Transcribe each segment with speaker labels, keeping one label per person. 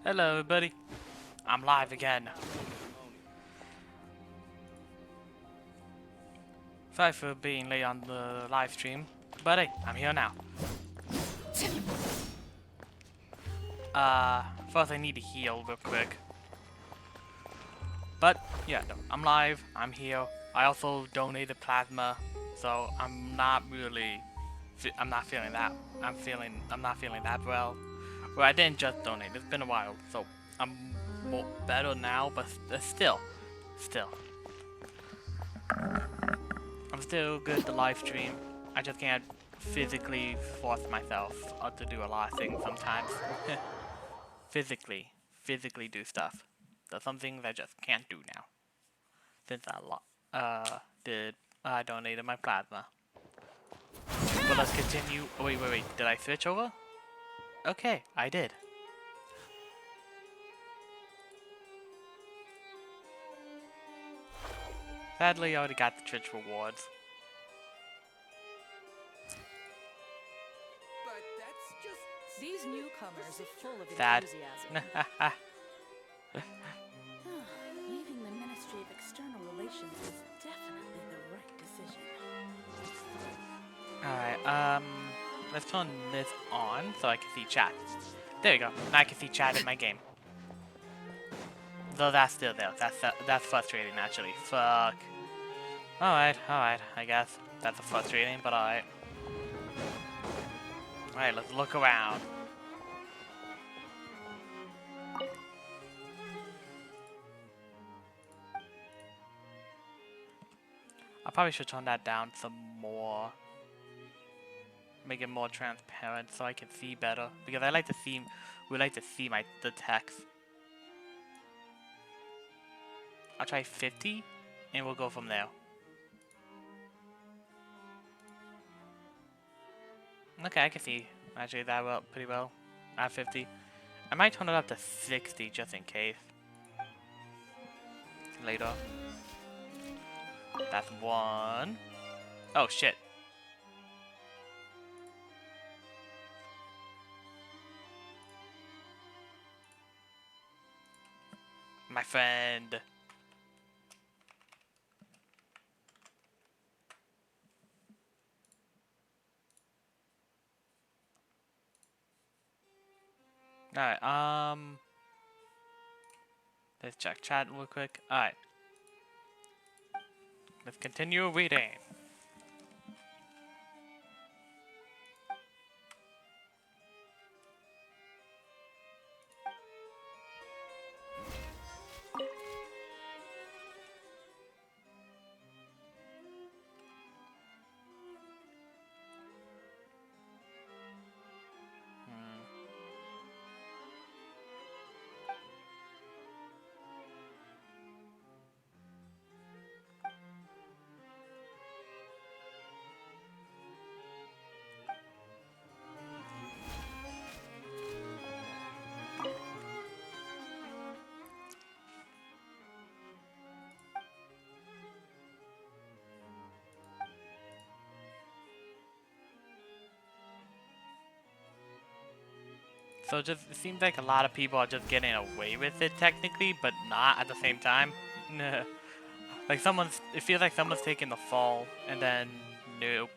Speaker 1: Hello, everybody. I'm live again. Sorry for being late on the live stream, but hey, I'm here now. First I need to heal real quick. But yeah, no, I'm live. I'm here. I also donated plasma, so I'm not really. I'm not feeling that. I'm not feeling that well. Well, I didn't just donate. It's been a while, so I'm better now. But still. I'm still good to live stream. I just can't physically force myself to do a lot of things sometimes. physically do stuff. There's some things I just can't do now. Since I donated my plasma. But let's continue. Oh, wait. Did I switch over? Okay, I did. Sadly, I already got the Twitch rewards.
Speaker 2: But that's just... These newcomers are full of
Speaker 1: Sad.
Speaker 2: enthusiasm. Leaving the Ministry of External Relations was definitely the right decision.
Speaker 1: Alright, let's turn this on so I can see chat. There we go. Now I can see chat in my game. Though that's still there. That's frustrating, actually. Fuck. Alright, I guess. That's frustrating, but alright. Alright, let's look around. I probably should turn that down some more. Make it more transparent so I can see better. Because we like to see the text. I'll try 50 and we'll go from there. Okay, I can see actually that well pretty well at 50. I might turn it up to 60 just in case. Later. That's one. Oh shit. My friend. Alright, let's check chat real quick. Alright. Let's continue reading. So it seems like a lot of people are just getting away with it technically, but not at the same time. Like it feels like someone's taking the fall, and then, nope.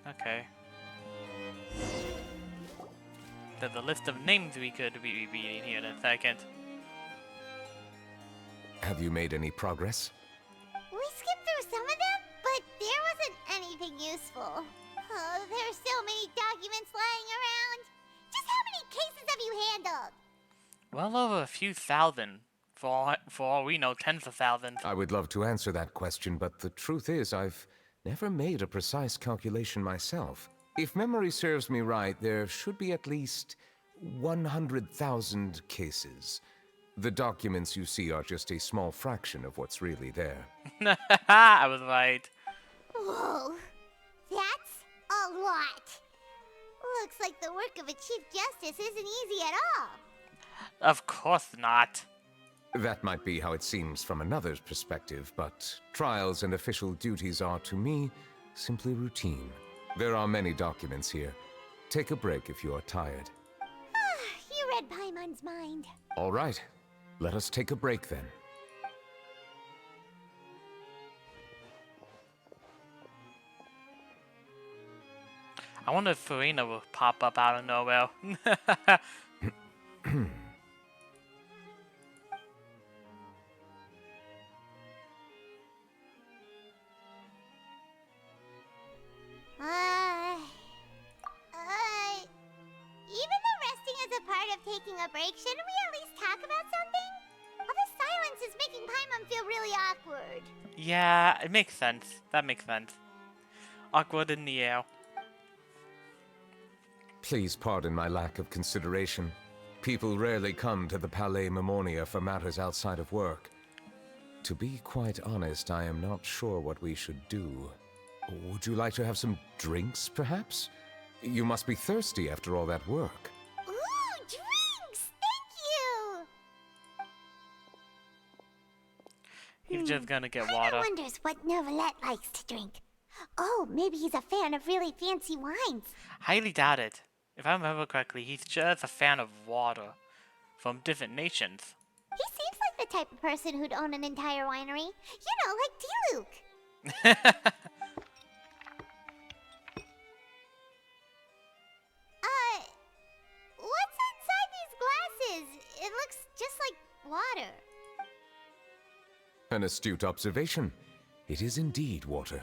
Speaker 1: Okay. There's a list of names we could be reading here in a second.
Speaker 3: Have you made any progress?
Speaker 4: We skipped through some of them, but there wasn't anything useful. Oh, there's so many documents lying around. Just how many cases have you handled?
Speaker 1: Well over a few thousand. For all we know, tens of thousands.
Speaker 3: I would love to answer that question, but the truth is I've never made a precise calculation myself. If memory serves me right, there should be at least 100,000 cases. The documents you see are just a small fraction of what's really there.
Speaker 1: I was right.
Speaker 4: Whoa, that's a lot. Looks like the work of a Chief Justice isn't easy at all.
Speaker 1: Of course not.
Speaker 3: That might be how it seems from another's perspective, but trials and official duties are, to me, simply routine. There are many documents here. Take a break if you are tired.
Speaker 4: You read Paimon's mind.
Speaker 3: All right, let us take a break then.
Speaker 1: I wonder if Farina will pop up out of nowhere.
Speaker 4: Even though resting is a part of taking a break, shouldn't we at least talk about something? All this silence is making Paimon feel really awkward.
Speaker 1: Yeah, it makes sense. That makes sense. Awkward in the air.
Speaker 3: Please pardon my lack of consideration. People rarely come to the Palais Memonia for matters outside of work. To be quite honest, I am not sure what we should do. Would you like to have some drinks, perhaps? You must be thirsty after all that work.
Speaker 4: Ooh, drinks! Thank you!
Speaker 1: He's just gonna get
Speaker 4: Paimon
Speaker 1: water.
Speaker 4: wonders what Novelette likes to drink. Oh, maybe he's a fan of really fancy wines.
Speaker 1: Highly doubt it. If I remember correctly, he's just a fan of water from different nations.
Speaker 4: He seems like the type of person who'd own an entire winery. You know, like Diluc. What's inside these glasses? It looks just like water.
Speaker 3: An astute observation. It is indeed water.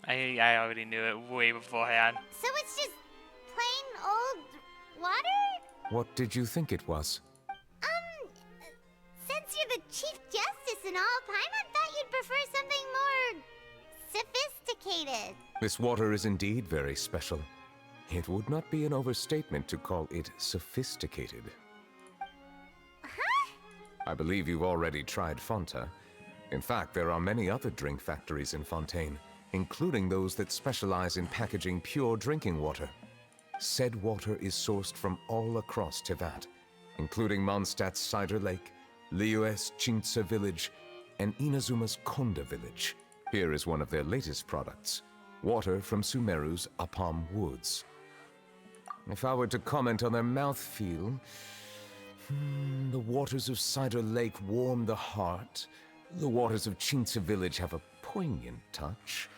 Speaker 1: I already knew it way beforehand.
Speaker 4: So it's just plain old water?
Speaker 3: What did you think it was?
Speaker 4: Since you're the Chief Justice and all, Paimon thought you'd prefer something more sophisticated.
Speaker 3: This water is indeed very special. It would not be an overstatement to call it sophisticated.
Speaker 4: Huh?
Speaker 3: I believe you've already tried Fonta. In fact, there are many other drink factories in Fontaine, including those that specialize in packaging pure drinking water. Said water is sourced from all across Tevat, including Mondstadt's Cider Lake, Liyue's Chintsa Village, and Inazuma's Konda Village. Here is one of their latest products, water from Sumeru's Apam Woods. If I were to comment on their mouthfeel, the waters of Cider Lake warm the heart. The waters of Chintsa Village have a poignant touch,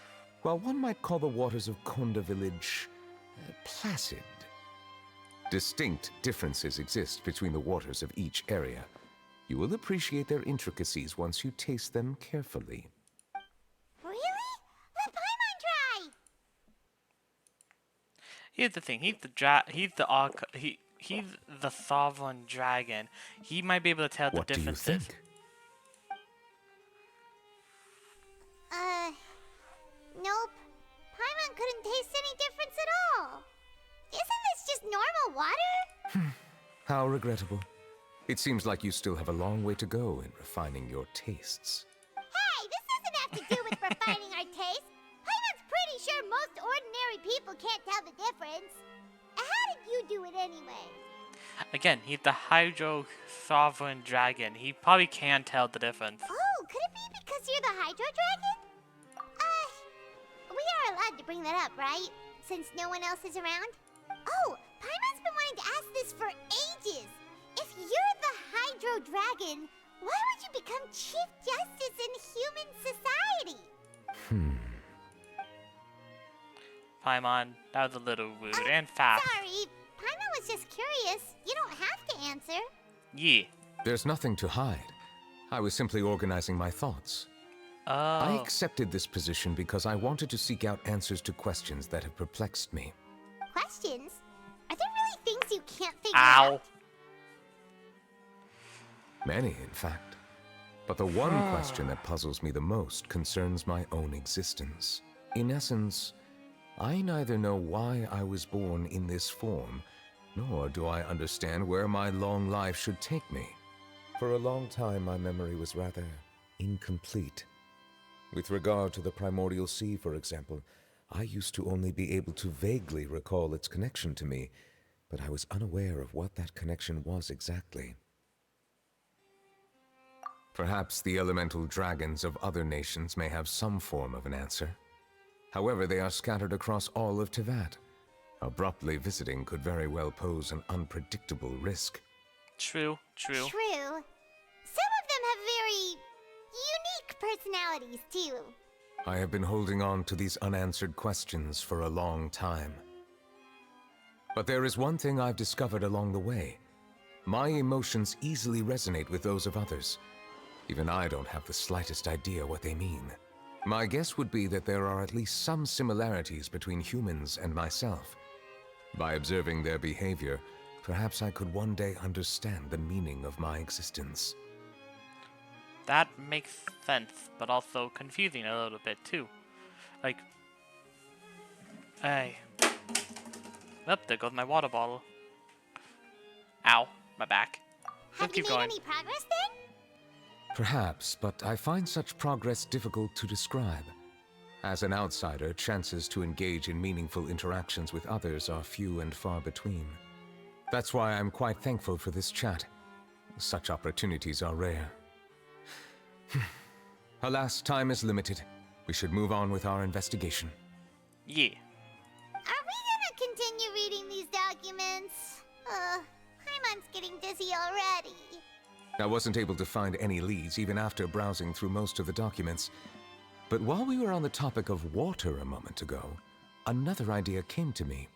Speaker 3: while one might call the waters of Konda Village placid. Distinct differences exist between the waters of each area. You will appreciate their intricacies once you taste them carefully.
Speaker 4: Really? Let Paimon try!
Speaker 1: Here's the thing. He's the sovereign dragon. He might be able to tell
Speaker 3: What
Speaker 1: the
Speaker 3: do you
Speaker 1: differences.
Speaker 3: think?
Speaker 4: Nope. Paimon couldn't taste any difference at all. Isn't this just normal water?
Speaker 3: How regrettable. It seems like you still have a long way to go in refining your tastes.
Speaker 4: Hey, this doesn't have to do with refining our taste. Paimon's pretty sure most ordinary people can't tell the difference. How did you do it anyway?
Speaker 1: Again, he's the Hydro Sovereign Dragon. He probably can tell the difference.
Speaker 4: Oh, could it be because you're the Hydro Dragon? We are allowed to bring that up, right? Since no one else is around? Oh, Paimon's been wanting to ask this for ages. If you're the Hydro Dragon, why would you become Chief Justice in human society?
Speaker 1: Paimon, that was a little rude and fast.
Speaker 4: Sorry, Paimon was just curious. You don't have to answer.
Speaker 1: Yeah.
Speaker 3: There's nothing to hide. I was simply organizing my thoughts.
Speaker 1: Oh.
Speaker 3: I accepted this position because I wanted to seek out answers to questions that have perplexed me.
Speaker 4: Questions? Are there really things you can't figure
Speaker 1: Ow.
Speaker 4: out?
Speaker 3: Many, in fact. But the one question that puzzles me the most concerns my own existence. In essence, I neither know why I was born in this form, nor do I understand where my long life should take me. For a long time, my memory was rather incomplete. With regard to the primordial sea, for example, I used to only be able to vaguely recall its connection to me, but I was unaware of what that connection was exactly. Perhaps the elemental dragons of other nations may have some form of an answer. However, they are scattered across all of Tivat. Abruptly visiting could very well pose an unpredictable risk.
Speaker 1: True, true.
Speaker 4: True. Some of them have very unique personalities, too.
Speaker 3: I have been holding on to these unanswered questions for a long time. But there is one thing I've discovered along the way. My emotions easily resonate with those of others. Even I don't have the slightest idea what they mean. My guess would be that there are at least some similarities between humans and myself. By observing their behavior, perhaps I could one day understand the meaning of my existence.
Speaker 1: That makes sense, but also confusing a little bit too. Like, hey. Oh, there goes my water bottle. Ow, my back.
Speaker 4: Have
Speaker 1: Let's
Speaker 4: you
Speaker 1: keep
Speaker 4: made
Speaker 1: going.
Speaker 4: any progress then?
Speaker 3: Perhaps, but I find such progress difficult to describe. As an outsider, chances to engage in meaningful interactions with others are few and far between. That's why I'm quite thankful for this chat. Such opportunities are rare. Alas, time is limited. We should move on with our investigation.
Speaker 1: Yeah.
Speaker 4: Are we gonna continue reading these documents? Paimon's getting dizzy already.
Speaker 3: I wasn't able to find any leads even after browsing through most of the documents. But while we were on the topic of water a moment ago, another idea came to me.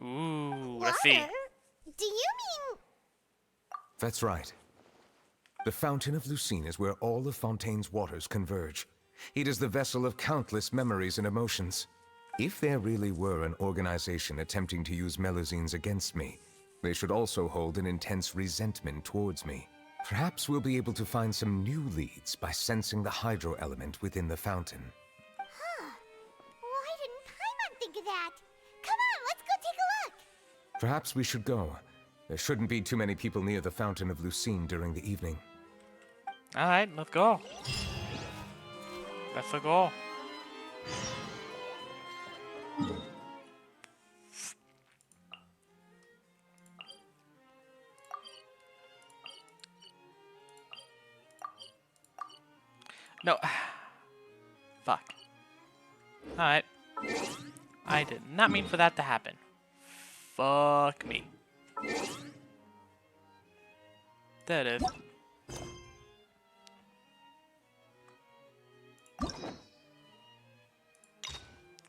Speaker 1: Ooh, let's see.
Speaker 4: Water? Do you mean...
Speaker 3: That's right. The Fountain of Lucine is where all of Fontaine's waters converge. It is the vessel of countless memories and emotions. If there really were an organization attempting to use Melusines against me, they should also hold an intense resentment towards me. Perhaps we'll be able to find some new leads by sensing the hydro element within the fountain.
Speaker 4: Huh. Why didn't Paimon think of that? Come on, let's go take a look.
Speaker 3: Perhaps we should go. There shouldn't be too many people near the Fountain of Lucine during the evening.
Speaker 1: Alright, let's go. Let's go. No. Fuck. Alright. I did not mean for that to happen. Fuck me. There it is.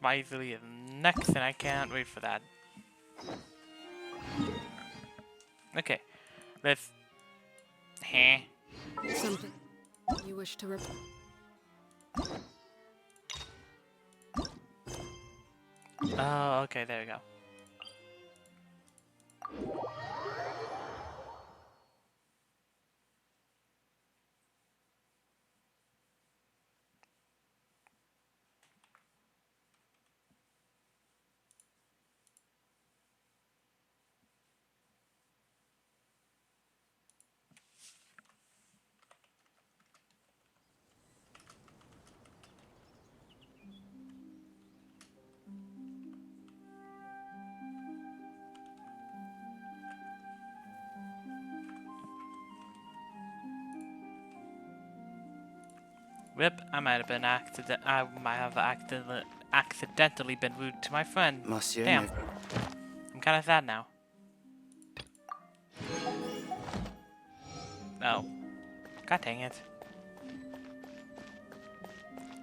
Speaker 1: Wisely is next, and I can't wait for that. Okay. Let's... Heh.
Speaker 5: Something you wish to report?
Speaker 1: Oh, okay, there we go. Rip, I might have accidentally been rude to my friend.
Speaker 6: Monsieur,
Speaker 1: Damn. I'm kinda sad now. Oh. God dang it.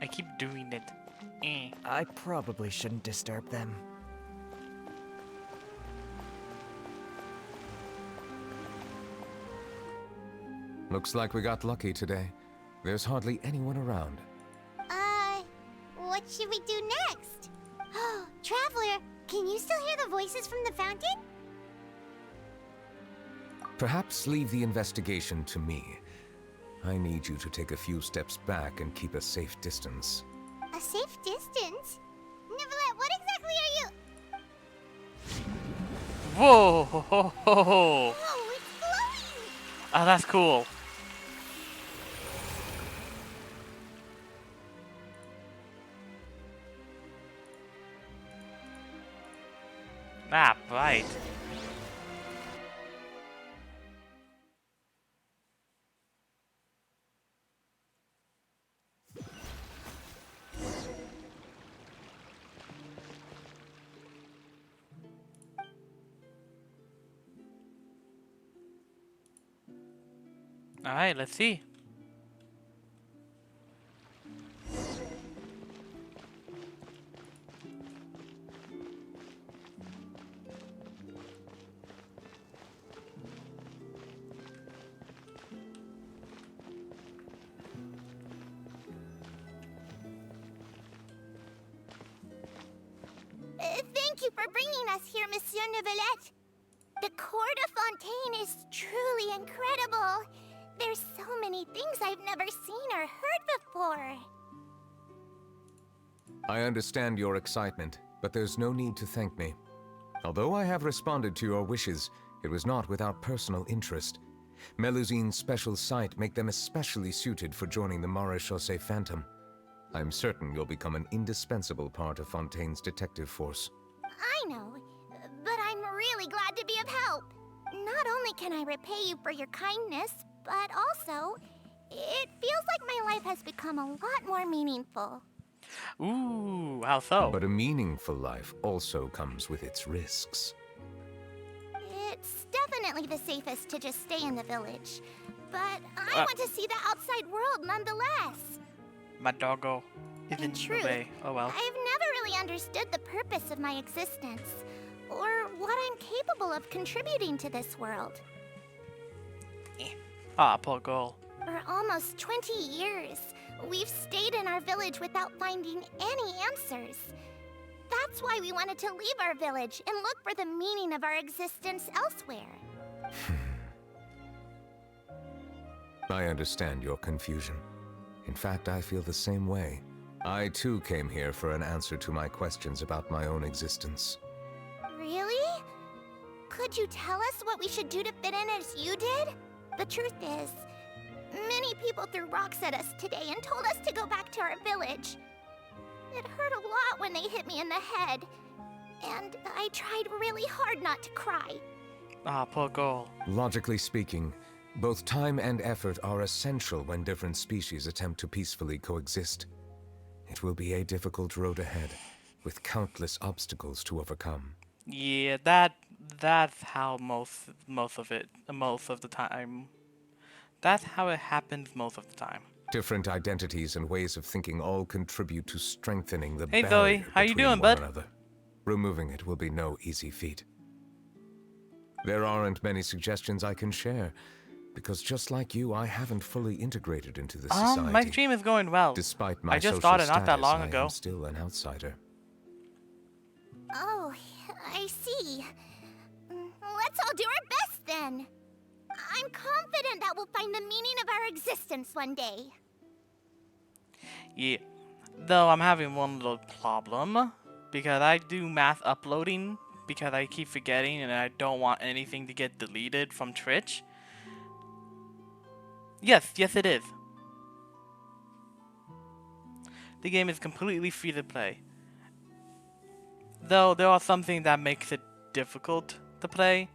Speaker 1: I keep doing it. Eh.
Speaker 6: I probably shouldn't disturb them.
Speaker 3: Looks like we got lucky today. There's hardly anyone around.
Speaker 4: What should we do next? Oh, Traveler, can you still hear the voices from the fountain?
Speaker 3: Perhaps leave the investigation to me. I need you to take a few steps back and keep a safe distance.
Speaker 4: A safe distance? Nicolette, what exactly are you...
Speaker 1: Whoa! Ho, ho, ho, ho.
Speaker 4: Oh, it's glowing!
Speaker 1: Oh, that's cool. Ah, right. Alright, let's see.
Speaker 4: Thank you for bringing us here, Monsieur Neuvillette. The Court of Fontaine is truly incredible. There's so many things I've never seen or heard before.
Speaker 3: I understand your excitement, but there's no need to thank me. Although I have responded to your wishes, it was not without personal interest. Melusine's special sight make them especially suited for joining the Maréchaussée Phantom. I'm certain you'll become an indispensable part of Fontaine's detective force.
Speaker 4: I know, but I'm really glad to be of help. Not only can I repay you for your kindness, but also, it feels like my life has become a lot more meaningful.
Speaker 1: Ooh, how so?
Speaker 3: But a meaningful life also comes with its risks.
Speaker 4: It's definitely the safest to just stay in the village, but I want to see the outside world nonetheless.
Speaker 1: My doggo is in
Speaker 4: In
Speaker 1: the
Speaker 4: truth,
Speaker 1: way. Oh well.
Speaker 4: I've never really understood the purpose of my existence, or what I'm capable of contributing to this world.
Speaker 1: Ah, poor girl.
Speaker 4: For almost 20 years, we've stayed in our village without finding any answers. That's why we wanted to leave our village and look for the meaning of our existence elsewhere.
Speaker 3: I understand your confusion. In fact, I feel the same way. I too came here for an answer to my questions about my own existence.
Speaker 4: Really? Could you tell us what we should do to fit in as you did? The truth is, many people threw rocks at us today and told us to go back to our village. It hurt a lot when they hit me in the head, and I tried really hard not to cry.
Speaker 1: Ah, poor girl.
Speaker 3: Logically speaking, both time and effort are essential when different species attempt to peacefully coexist. It will be a difficult road ahead, with countless obstacles to overcome.
Speaker 1: Yeah, that's how most of the time. That's how it happens most of the time.
Speaker 3: Different identities and ways of thinking all contribute to strengthening the
Speaker 1: Hey,
Speaker 3: barrier
Speaker 1: Zoe, how you
Speaker 3: between
Speaker 1: doing,
Speaker 3: one
Speaker 1: bud?
Speaker 3: another. Removing it will be no easy feat. There aren't many suggestions I can share, because just like you, I haven't fully integrated into the society.
Speaker 1: My stream is going well.
Speaker 3: Despite my
Speaker 1: I just
Speaker 3: social
Speaker 1: started not that
Speaker 3: status,
Speaker 1: long
Speaker 3: I
Speaker 1: ago.
Speaker 3: am still an outsider.
Speaker 4: Oh, I see. Let's all do our best then. I'm confident that we'll find the meaning of our existence one day.
Speaker 1: Yeah. Though I'm having one little problem because I do math uploading because I keep forgetting and I don't want anything to get deleted from Twitch. Yes, it is. The game is completely free to play. Though there are some things that makes it difficult to play.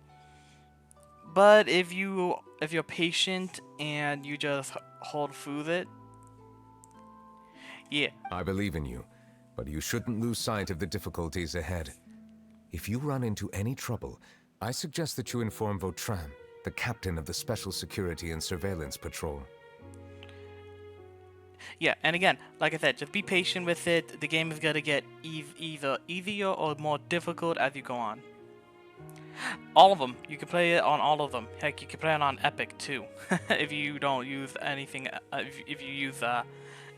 Speaker 1: But if you're patient and you just hold through it, yeah.
Speaker 3: I believe in you, but you shouldn't lose sight of the difficulties ahead. If you run into any trouble, I suggest that you inform Vautrin, the captain of the Special Security and Surveillance Patrol.
Speaker 1: Yeah, and again, like I said, just be patient with it. The game is gonna get either easier or more difficult as you go on. All of them. You can play it on all of them. Heck, you can play it on Epic too, if you don't use anything. If you use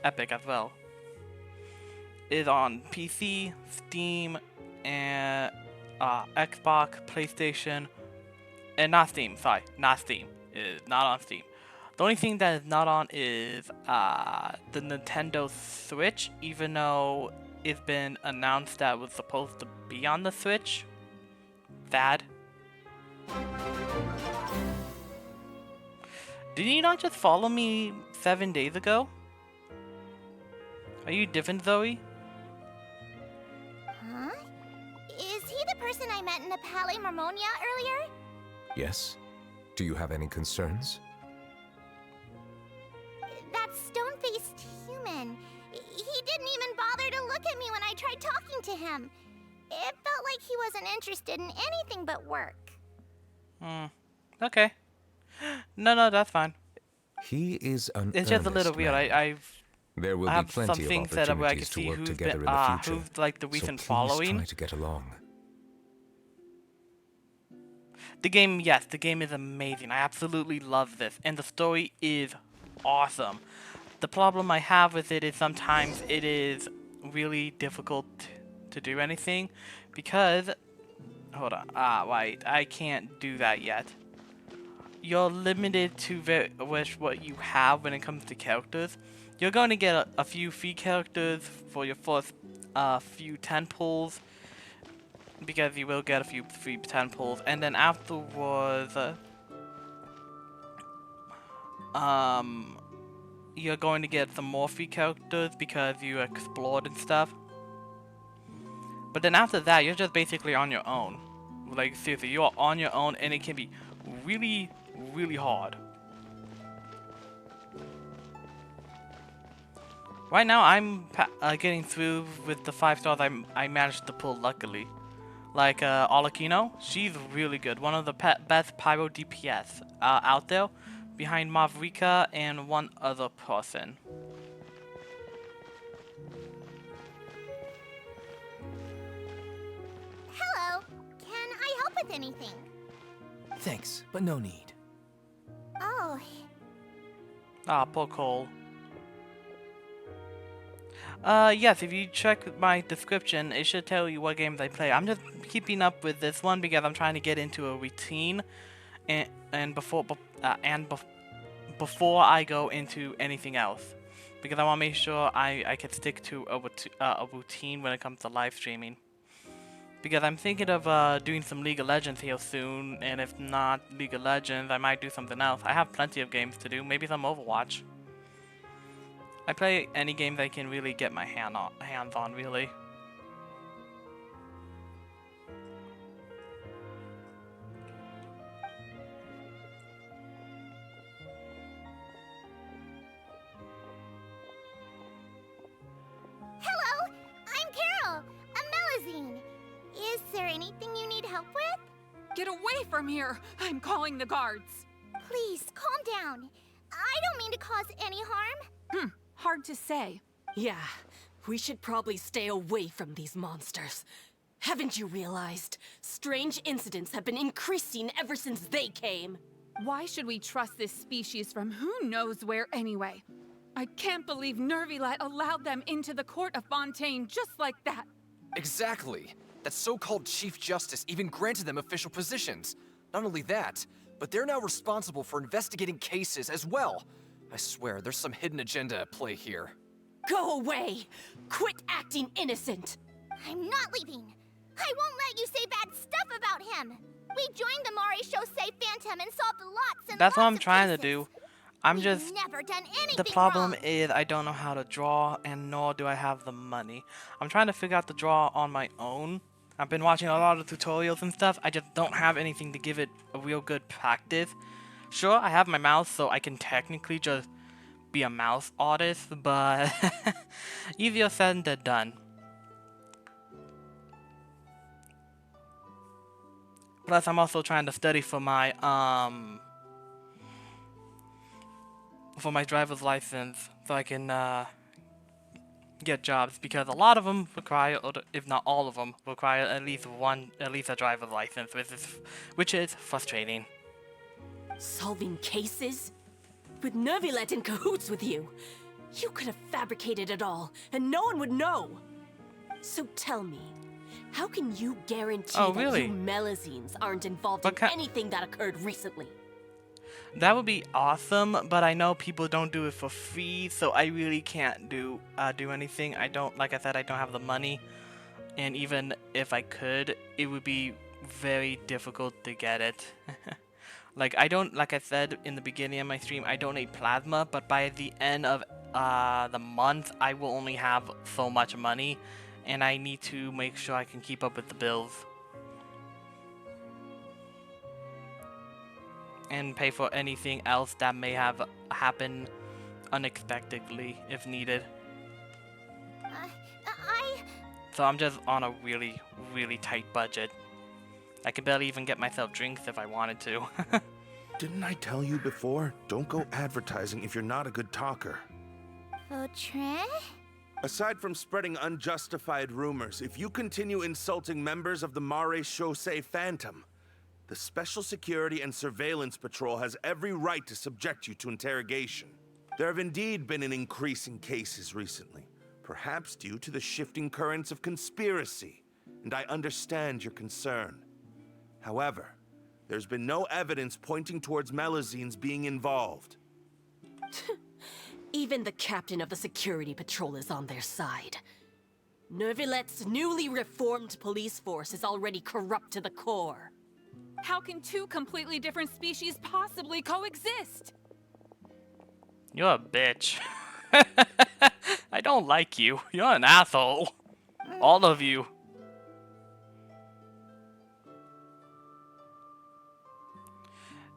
Speaker 1: Epic as well. It's on PC, Steam, and Xbox, PlayStation, and not Steam. Sorry, not Steam. It's not on Steam. The only thing that is not on is the Nintendo Switch, even though it's been announced that it was supposed to be on the Switch. Sad. Did you not just follow me 7 days ago? Are you different, Zoe?
Speaker 4: Huh? Is he the person I met in the Palais Marmonia earlier?
Speaker 3: Yes? Do you have any concerns?
Speaker 4: That stone-faced human. He didn't even bother to look at me when I tried talking to him. It felt like he wasn't interested in anything but work.
Speaker 1: Okay. No, that's fine.
Speaker 3: He is an
Speaker 1: It's just a little
Speaker 3: earnest
Speaker 1: weird.
Speaker 3: man.
Speaker 1: I
Speaker 3: There will be
Speaker 1: have some
Speaker 3: plenty of
Speaker 1: things set up where I can
Speaker 3: opportunities to
Speaker 1: see
Speaker 3: work
Speaker 1: who's
Speaker 3: together in the future.
Speaker 1: who's like the
Speaker 3: So
Speaker 1: recent
Speaker 3: please
Speaker 1: following.
Speaker 3: try to get along.
Speaker 1: The game, yes, the game is amazing. I absolutely love this, and the story is awesome. The problem I have with it is sometimes it is really difficult to do anything because, hold on, wait, I can't do that yet. You're limited to with what you have when it comes to characters. You're going to get a few free characters for your first few 10 pulls, because you will get a few free 10 pulls, and then afterwards, you're going to get some more free characters because you explored and stuff. But then after that, you're just basically on your own. Like, seriously, you are on your own, and it can be really, really hard. Right now, I'm getting through with the 5 stars I managed to pull, luckily. Like, Alakino, she's really good. One of the best pyro DPS out there, behind Mavrika and one other person.
Speaker 4: Hello. Can I help with anything?
Speaker 6: Thanks, but no need.
Speaker 4: Oh,
Speaker 1: Ah, poor Cole. Yes, if you check my description, it should tell you what games I play. I'm just keeping up with this one because I'm trying to get into a routine, and before I go into anything else, because I want to make sure I can stick to a routine when it comes to live streaming. Because I'm thinking of doing some League of Legends here soon, and if not League of Legends, I might do something else. I have plenty of games to do, maybe some Overwatch. I play any game that I can really get my hands on, really.
Speaker 4: hello. I'm Carol, a Melazine. Is there anything you need help with?
Speaker 7: Get away from here! I'm calling the guards.
Speaker 4: Please, calm down. I don't mean to cause any harm.
Speaker 7: Hard to say.
Speaker 8: Yeah, we should probably stay away from these monsters. Haven't you realized? Strange incidents have been increasing ever since they came.
Speaker 7: Why should we trust this species from who knows where anyway? I can't believe Nervilet allowed them into the court of Fontaine just like that.
Speaker 9: Exactly. That so-called Chief Justice even granted them official positions. Not only that, but they're now responsible for investigating cases as well. I swear, there's some hidden agenda at play here.
Speaker 8: Go away! Quit acting innocent!
Speaker 4: I'm not leaving. I won't let you say bad stuff about him. We joined the Mari Shosei Phantom and solved lots and
Speaker 1: That's what I'm
Speaker 4: lots of
Speaker 1: trying to
Speaker 4: cases.
Speaker 1: do. I'm
Speaker 4: We've
Speaker 1: just...
Speaker 4: never done anything
Speaker 1: The problem
Speaker 4: wrong.
Speaker 1: is I don't know how to draw, and nor do I have the money. I'm trying to figure out the draw on my own. I've been watching a lot of tutorials and stuff. I just don't have anything to give it a real good practice. Sure, I have my mouse, so I can technically just be a mouse artist, but easier said than done. Plus, I'm also trying to study for my driver's license, so I can get jobs, because a lot of them require, or if not all of them, require at least a driver's license, which is frustrating.
Speaker 8: Solving cases? With Nervilet in cahoots with you? You could have fabricated it all, and no one would know! So tell me, how can you guarantee
Speaker 1: Oh,
Speaker 8: that
Speaker 1: really?
Speaker 8: you Melazines aren't involved
Speaker 1: What
Speaker 8: in anything that occurred recently?
Speaker 1: That would be awesome, but I know people don't do it for free, so I really can't do anything. I don't, like I said, I don't have the money, and even if I could, it would be very difficult to get it. Like I said in the beginning of my stream, I donate plasma, but by the end of the month, I will only have so much money, and I need to make sure I can keep up with the bills. And pay for anything else that may have happened unexpectedly if needed. So I'm just on a really, really tight budget. I could barely even get myself drinks if I wanted to.
Speaker 10: Didn't I tell you before? Don't go advertising if you're not a good talker.
Speaker 4: Vautrin?
Speaker 10: Aside from spreading unjustified rumors, if you continue insulting members of the Mare Chaussee Phantom, the Special Security and Surveillance Patrol has every right to subject you to interrogation. There have indeed been an increase in cases recently, perhaps due to the shifting currents of conspiracy, and I understand your concern. However, there's been no evidence pointing towards Melazines being involved.
Speaker 8: Even the captain of the security patrol is on their side. Nervilette's newly reformed police force is already corrupt to the core.
Speaker 7: How can two completely different species possibly coexist?
Speaker 1: You're a bitch. I don't like you. You're an asshole. All of you.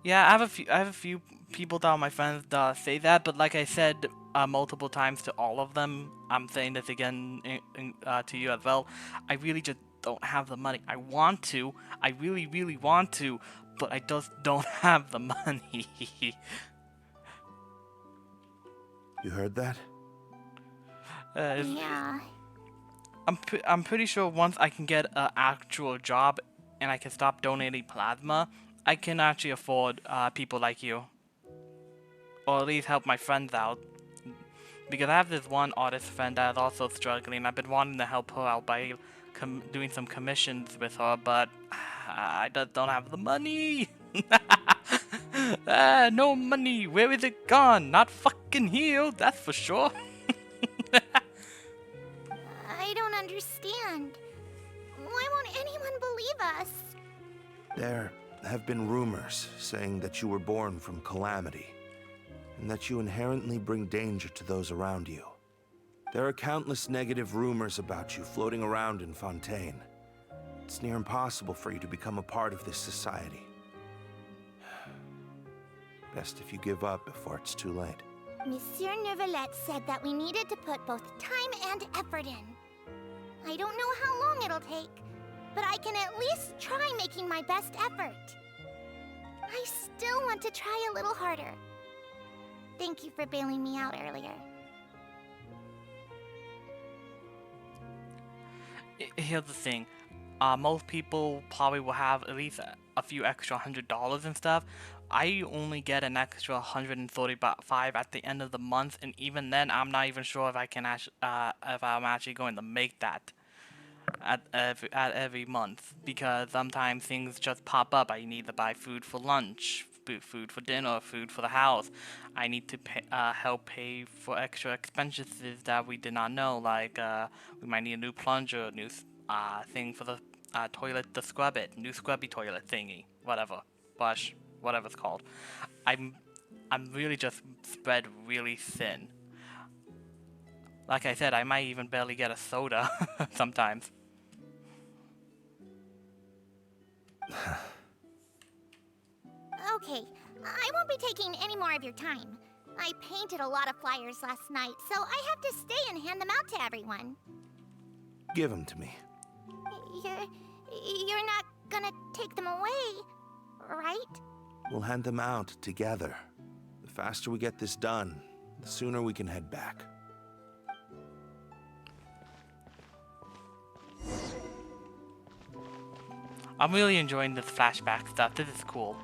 Speaker 1: Yeah, I have a few people that are my friends that say that, but like I said multiple times to all of them, I'm saying this again to you as well. I really just don't have the money. I want to. I really, really want to, but I just don't have the money.
Speaker 10: You heard that?
Speaker 4: Yeah.
Speaker 1: I'm pretty sure once I can get an actual job and I can stop donating plasma, I can actually afford people like you. Or at least help my friends out. Because I have this one artist friend that is also struggling. I've been wanting to help her out by doing some commissions with her, but I just don't have the money. No money. Where is it gone? Not fucking here, that's for sure.
Speaker 4: I don't understand. Why won't anyone believe us?
Speaker 10: There have been rumors saying that you were born from calamity, and that you inherently bring danger to those around you. There are countless negative rumors about you floating around in Fontaine. It's near impossible for you to become a part of this society. Best if you give up before it's too late.
Speaker 4: Monsieur Nervilette said that we needed to put both time and effort in. I don't know how long it'll take, but I can at least try making my best effort. I still want to try a little harder. Thank you for bailing me out earlier.
Speaker 1: Here's the thing. Most people probably will have at least a few extra $100 and stuff. I only get an extra 135 at the end of the month, and even then, I'm not even sure if I can if I'm actually going to make that at every month, because sometimes things just pop up. I need to buy food for lunch, food for dinner, food for the house. I need to help pay for extra expenses that we did not know, like we might need a new plunger, a new thing for the toilet to scrub it, new scrubby toilet thingy, whatever, brush, whatever it's called. I'm really just spread really thin. Like I said, I might even barely get a soda sometimes.
Speaker 4: Okay, I won't be taking any more of your time. I painted a lot of flyers last night, so I have to stay and hand them out to everyone.
Speaker 10: Give them to me.
Speaker 4: You're not gonna take them away, right?
Speaker 10: We'll hand them out together. The faster we get this done, the sooner we can head back.
Speaker 1: I'm really enjoying this flashback stuff. This is cool.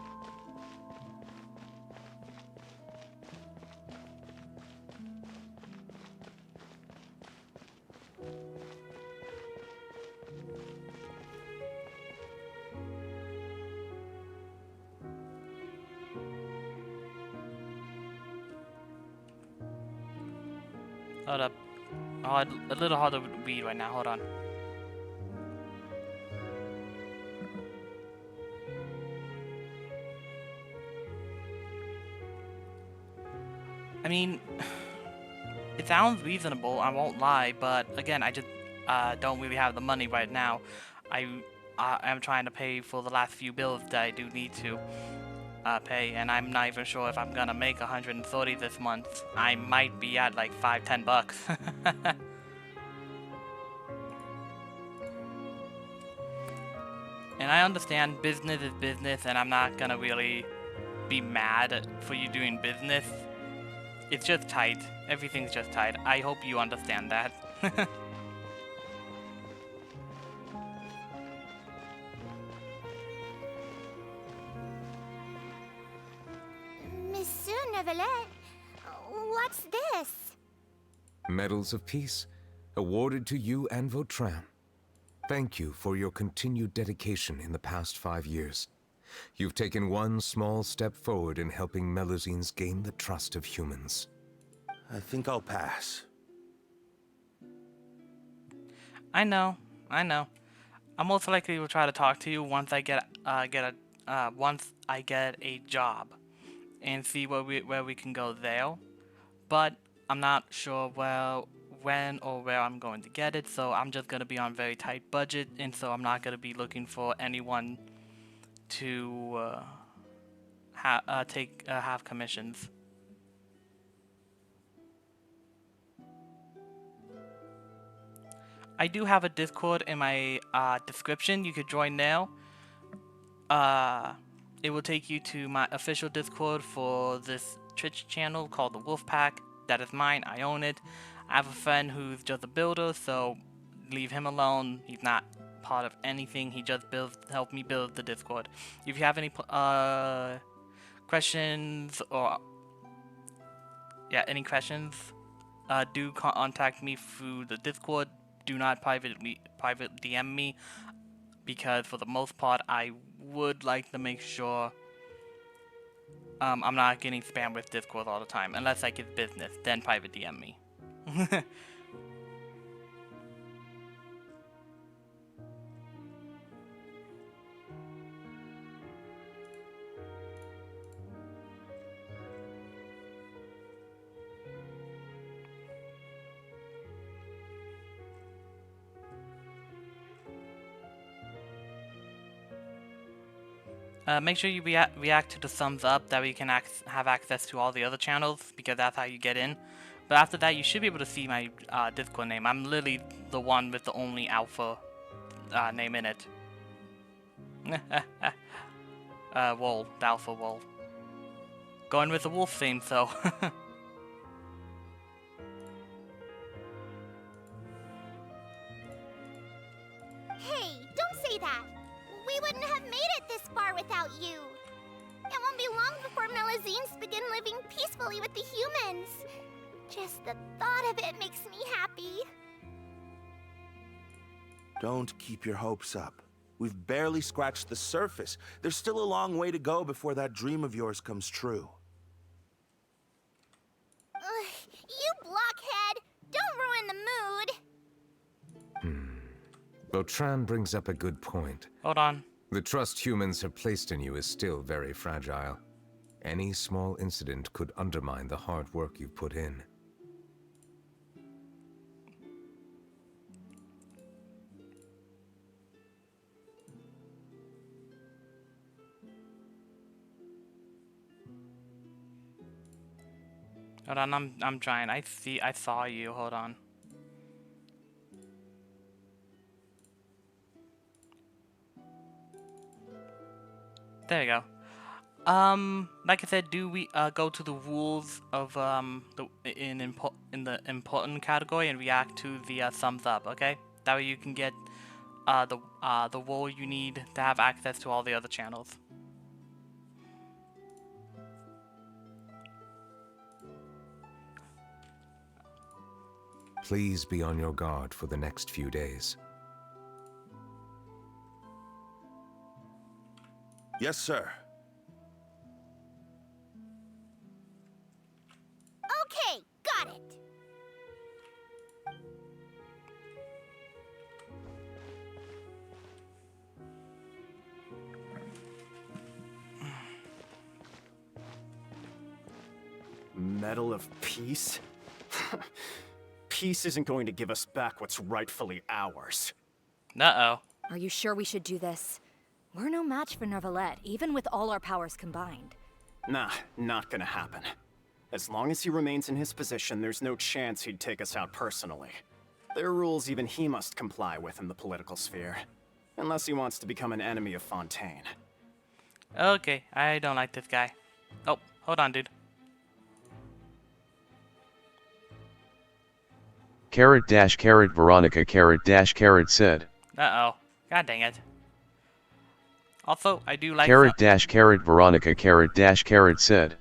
Speaker 1: Hold up. Oh, a little hard to read right now. Hold on. I mean, it sounds reasonable, I won't lie, but again, I just don't really have the money right now. I am trying to pay for the last few bills that I do need to pay, and I'm not even sure if I'm gonna make 130 this month. I might be at like $5-10 bucks. And I understand business is business, and I'm not gonna really be mad for you doing business. It's just tight. Everything's just tight. I hope you understand that.
Speaker 4: Monsieur Neuvillette, what's this?
Speaker 3: Medals of Peace, awarded to you and Vautrin. Thank you for your continued dedication in the past 5 years. You've taken one small step forward in helping Melusines gain the trust of humans.
Speaker 10: I think I'll pass.
Speaker 1: I know. I most likely will try to talk to you once I get a job, and see where we can go there. But I'm not sure when or where I'm going to get it, so I'm just gonna be on a very tight budget, and so I'm not gonna be looking for anyone to have commissions. I do have a Discord in my description. You could join now. It will take you to my official Discord for this Twitch channel called the Wolfpack. That is mine. I own it. I have a friend who's just a builder, so leave him alone. He's not part of anything. He just helped me build the Discord. If you have any questions or any questions, do contact me through the Discord. Do not private DM me, because for the most part I would like to make sure I'm not getting spammed with Discord all the time, unless like it's business, then private DM me. Make sure you react to the thumbs up, that way you can have access to all the other channels, because that's how you get in. But after that, you should be able to see my Discord name. I'm literally the one with the only alpha name in it. Wool, the alpha wool. Going with the wolf theme, so.
Speaker 4: Hey, don't say that. We wouldn't have made it this far without you. It won't be long before Melusines begin living peacefully with the humans. Just the thought of it makes me happy.
Speaker 10: Don't keep your hopes up. We've barely scratched the surface. There's still a long way to go before that dream of yours comes true.
Speaker 4: Ugh, you blockhead! Don't ruin the mood!
Speaker 3: Vautrin brings up a good point.
Speaker 1: Hold on.
Speaker 3: The trust humans have placed in you is still very fragile. Any small incident could undermine the hard work you've put in.
Speaker 1: Hold on, I'm trying. I saw you. Hold on. There you go. Like I said, do we go to the rules of in the important category and react to the thumbs up, okay? That way you can get the role you need to have access to all the other channels.
Speaker 3: Please be on your guard for the next few days.
Speaker 10: Yes, sir.
Speaker 4: Okay, got it.
Speaker 11: Medal of Peace? Peace isn't going to give us back what's rightfully ours.
Speaker 1: Uh-oh.
Speaker 12: Are you sure we should do this? We're no match for Neuvillette, even with all our powers combined.
Speaker 11: Nah, not gonna happen. As long as he remains in his position, there's no chance he'd take us out personally. There are rules even he must comply with in the political sphere. Unless he wants to become an enemy of Fontaine.
Speaker 1: Okay, I don't like this guy. Oh, hold on, dude.
Speaker 13: Carrot dash carrot Veronica carrot dash carrot said.
Speaker 1: Uh-oh. God dang it. Also, I do like
Speaker 13: Carrot dash carrot Veronica carrot dash carrot said.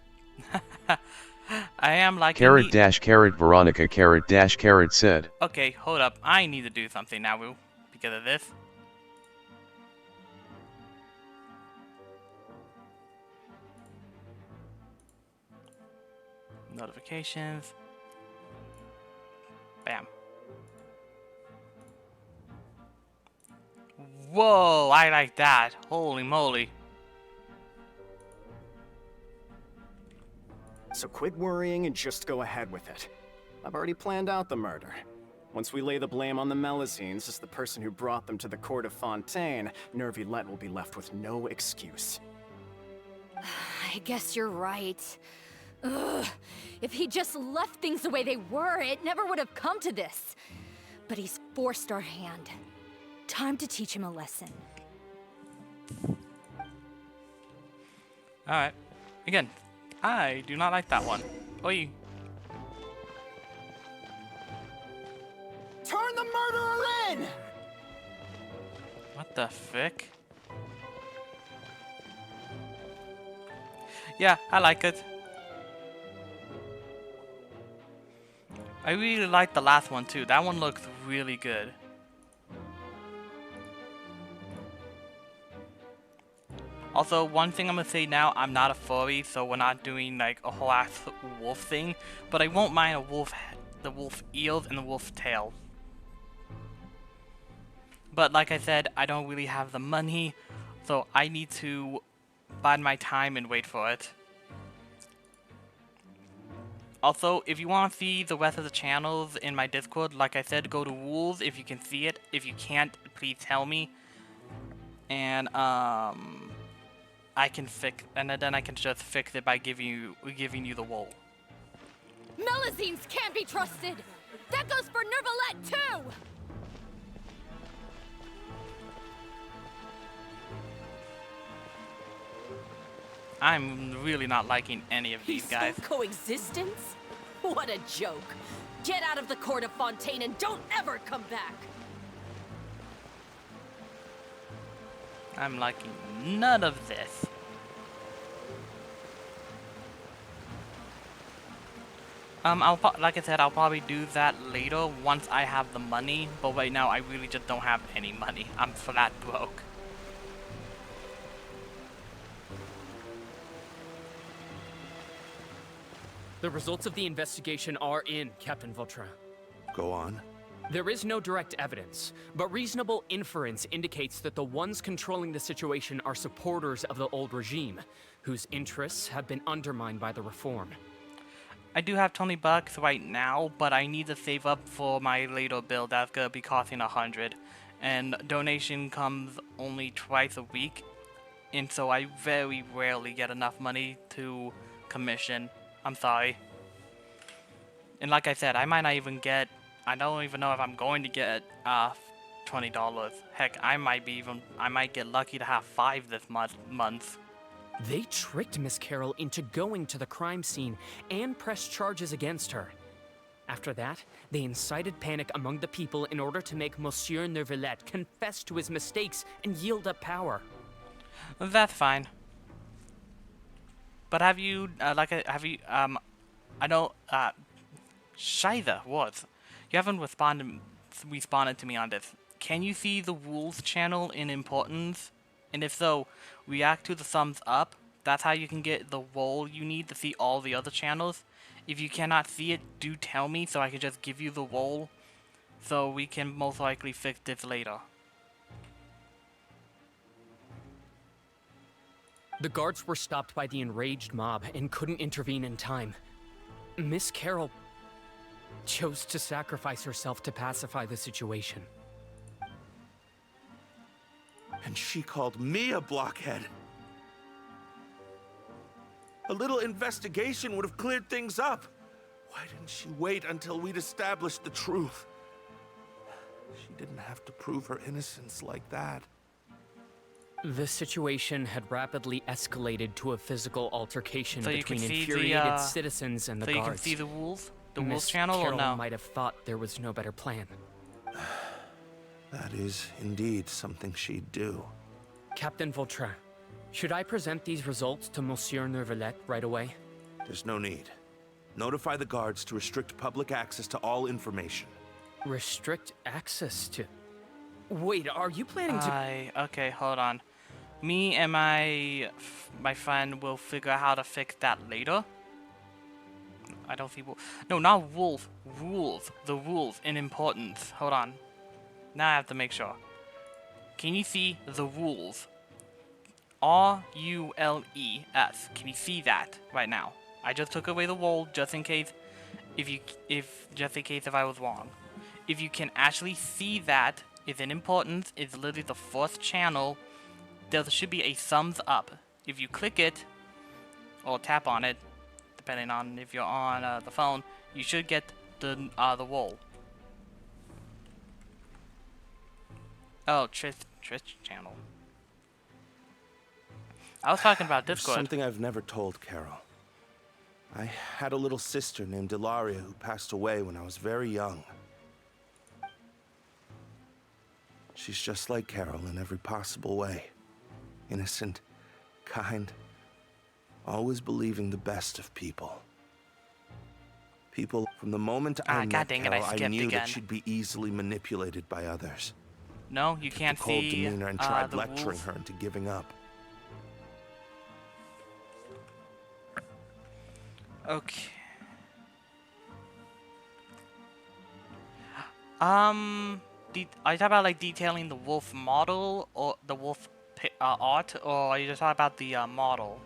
Speaker 1: I am liking
Speaker 13: Carrot dash carrot Veronica carrot dash carrot said.
Speaker 1: Okay, hold up. I need to do something now, Woo, because of this. Notifications. Bam. Whoa, I like that. Holy moly.
Speaker 11: So quit worrying and just go ahead with it. I've already planned out the murder. Once we lay the blame on the Melazines as the person who brought them to the court of Fontaine, Nervilette will be left with no excuse.
Speaker 12: I guess you're right. Ugh. If he just left things the way they were, it never would have come to this. But he's forced our hand. Time to teach him a lesson.
Speaker 1: Alright. Again, I do not like that one. Oi.
Speaker 11: Turn the murderer in!
Speaker 1: What the frick? Yeah, I like it. I really like the last one too. That one looks really good. Also, one thing I'm gonna say now, I'm not a furry, so we're not doing like a whole ass wolf thing, but I won't mind a wolf, the wolf ears and the wolf tail. But like I said, I don't really have the money, so I need to bide my time and wait for it. Also, if you want to see the rest of the channels in my Discord, like I said, go to rules if you can see it. If you can't, please tell me. And I can fix, and then I can just fix it by giving you the wool.
Speaker 12: Melazines can't be trusted! That goes for Nervilette too!
Speaker 1: I'm really not liking any of these guys.
Speaker 8: Coexistence? What a joke. Get out of the court of Fontaine and don't ever come back.
Speaker 1: I'm liking none of this. Like I said, I'll probably do that later once I have the money, but right now I really just don't have any money. I'm flat broke.
Speaker 14: The results of the investigation are in, Captain Vautrin.
Speaker 10: Go on.
Speaker 14: There is no direct evidence, but reasonable inference indicates that the ones controlling the situation are supporters of the old regime, whose interests have been undermined by the reform.
Speaker 1: I do have $20 right now, but I need to save up for my later build that's gonna be costing 100, and donation comes only twice a week, and so I very rarely get enough money to commission. I'm sorry. And like I said, I might not even get, I don't even know if I'm going to get $20. Heck, I might get lucky to have 5 this month.
Speaker 14: They tricked Miss Carroll into going to the crime scene and pressed charges against her. After that, they incited panic among the people in order to make Monsieur Nervilette confess to his mistakes and yield up power.
Speaker 1: That's fine. But I know, Shiza was. You haven't responded to me on this. Can you see the rules channel in importance? And if so, react to the thumbs up. That's how you can get the role you need to see all the other channels. If you cannot see it, do tell me so I can just give you the role. So we can most likely fix this later.
Speaker 14: The guards were stopped by the enraged mob and couldn't intervene in time. Miss Carroll chose to sacrifice herself to pacify the situation.
Speaker 10: And she called me a blockhead. A little investigation would have cleared things up. Why didn't she wait until we'd established the truth? She didn't have to prove her innocence like that.
Speaker 14: The situation had rapidly escalated to a physical altercation
Speaker 1: So you can
Speaker 14: between
Speaker 1: see
Speaker 14: infuriated
Speaker 1: the
Speaker 14: citizens and the
Speaker 1: so you
Speaker 14: guards.
Speaker 1: can see the wolves, the wolves
Speaker 14: Miss
Speaker 1: channel, or
Speaker 14: Carroll
Speaker 1: no?
Speaker 14: might have thought there was no better plan.
Speaker 10: That is indeed something she'd do.
Speaker 14: Captain Vautrin, should I present these results to Monsieur Nervalette right away?
Speaker 10: There's no need. Notify the guards to restrict public access to all information.
Speaker 14: Restrict access to... Wait, are you planning to...
Speaker 1: Okay, hold on. Me and my friend will figure out how to fix that later. I don't see wolf. No, not wolf. Rules. The rules in importance. Hold on. Now I have to make sure. Can you see the rules? R-U-L-E-S. Can you see that right now? I just took away the wall just in case if I was wrong. If you can actually see that, it's in importance, it's literally the first channel. There should be a thumbs up. If you click it or tap on it, depending on if you're on the phone, you should get the wall. Oh, Trish channel. I was talking about
Speaker 10: There's
Speaker 1: Discord.
Speaker 10: something I've never told Carol. I had a little sister named Ilaria who passed away when I was very young. She's just like Carol in every possible way. Innocent, kind, always believing the best of people. People, from the moment I met Carol, I knew that she'd be easily manipulated by others.
Speaker 1: No, you can't
Speaker 10: the cold
Speaker 1: see
Speaker 10: demeanor and tried
Speaker 1: the
Speaker 10: lecturing
Speaker 1: wolf.
Speaker 10: her into giving up.
Speaker 1: Okay. Are you talking about like detailing the wolf model or the wolf art, or are you just talking about the model?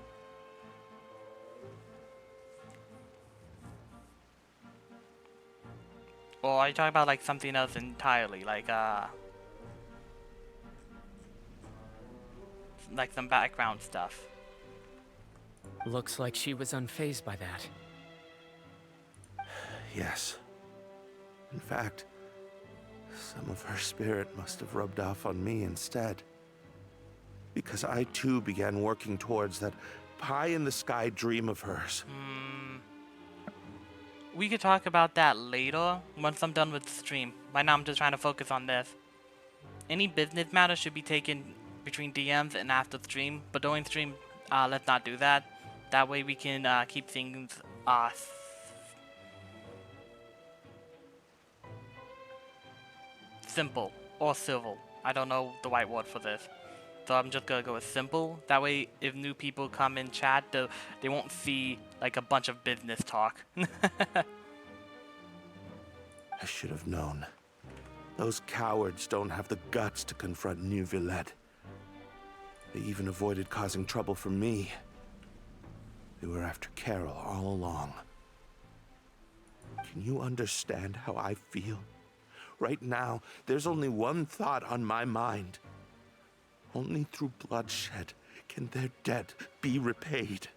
Speaker 1: Or are you talking about like something else entirely, like some background stuff?
Speaker 14: Looks like she was unfazed by that.
Speaker 10: Yes. In fact, some of her spirit must have rubbed off on me instead. Because I too began working towards that pie-in-the-sky dream of hers.
Speaker 1: We could talk about that later, once I'm done with the stream. Right now I'm just trying to focus on this. Any business matters should be taken between DMs and after the stream, but during stream, let's not do that. That way we can keep things simple or civil. I don't know the right word for this. So I'm just gonna go with simple. That way if new people come in chat, they won't see like a bunch of business talk.
Speaker 10: I should have known. Those cowards don't have the guts to confront New Villette. They even avoided causing trouble for me. They were after Carol all along. Can you understand how I feel? Right now, there's only one thought on my mind. Only through bloodshed can their debt be repaid.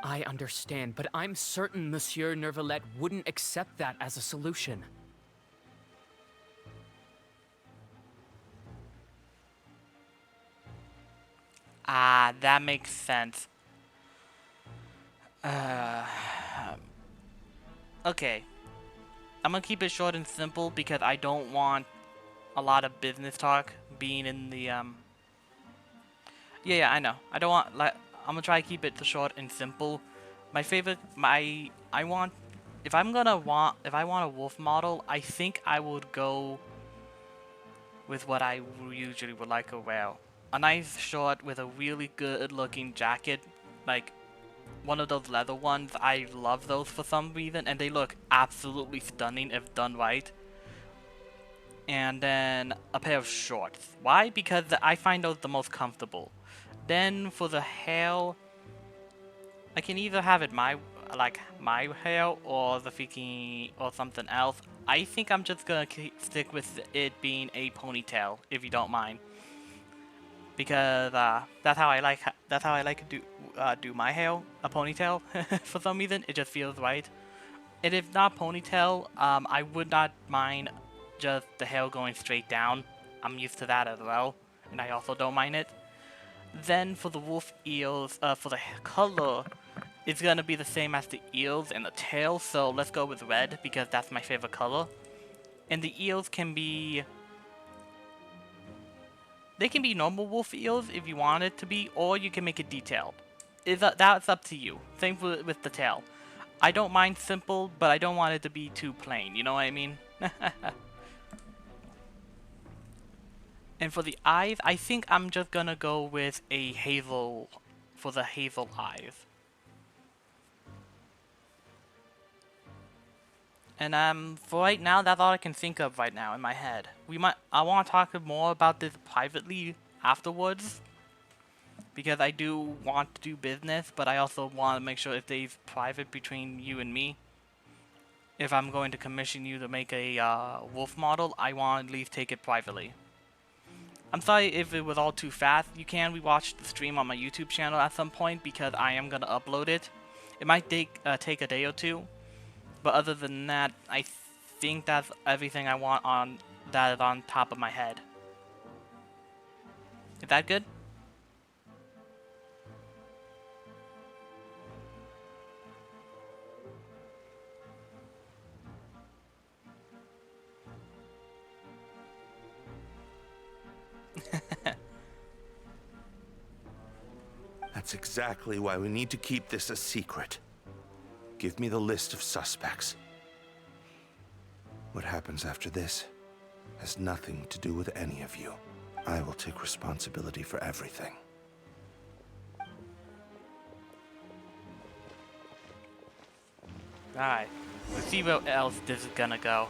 Speaker 14: I understand, but I'm certain Monsieur Nervalette wouldn't accept that as a solution.
Speaker 1: That makes sense. Okay. I'm gonna keep it short and simple because I don't want a lot of business talk being in the, Yeah, I know. I don't want, I'm gonna try to keep it short and simple. My favorite, if I want a wolf model, I think I would go with what I usually would like to wear. A nice short with a really good looking jacket, like one of those leather ones. I love those for some reason, and they look absolutely stunning if done right. And then a pair of shorts. Why? Because I find those the most comfortable. Then for the hair, I can either have it my hair or the freaking or something else. I think I'm just gonna stick with it being a ponytail, if you don't mind, because that's how I like to do my hair, a ponytail. For some reason, it just feels right. And if not ponytail, I would not mind just the hair going straight down. I'm used to that as well, and I also don't mind it. Then for the wolf eels, for the color, it's gonna be the same as the eels and the tail. So let's go with red because that's my favorite color. And the eels can be, they can be normal wolf eels if you want it to be, or you can make it detailed. That's up to you. Same with the tail. I don't mind simple, but I don't want it to be too plain. You know what I mean? And for the eyes, I think I'm just gonna go with a hazel for the hazel eyes. And for right now, that's all I can think of right now in my head. I want to talk more about this privately afterwards, because I do want to do business, but I also want to make sure it stays private between you and me. If I'm going to commission you to make a wolf model, I want to at least take it privately. I'm sorry if it was all too fast. You can rewatch the stream on my YouTube channel at some point because I am going to upload it. It might take a day or two. But other than that, I think that's everything I want on that is on top of my head. Is that good?
Speaker 10: That's exactly why we need to keep this a secret. Give me the list of suspects. What happens after this has nothing to do with any of you. I will take responsibility for everything.
Speaker 1: Alright, let's see where else this is gonna go.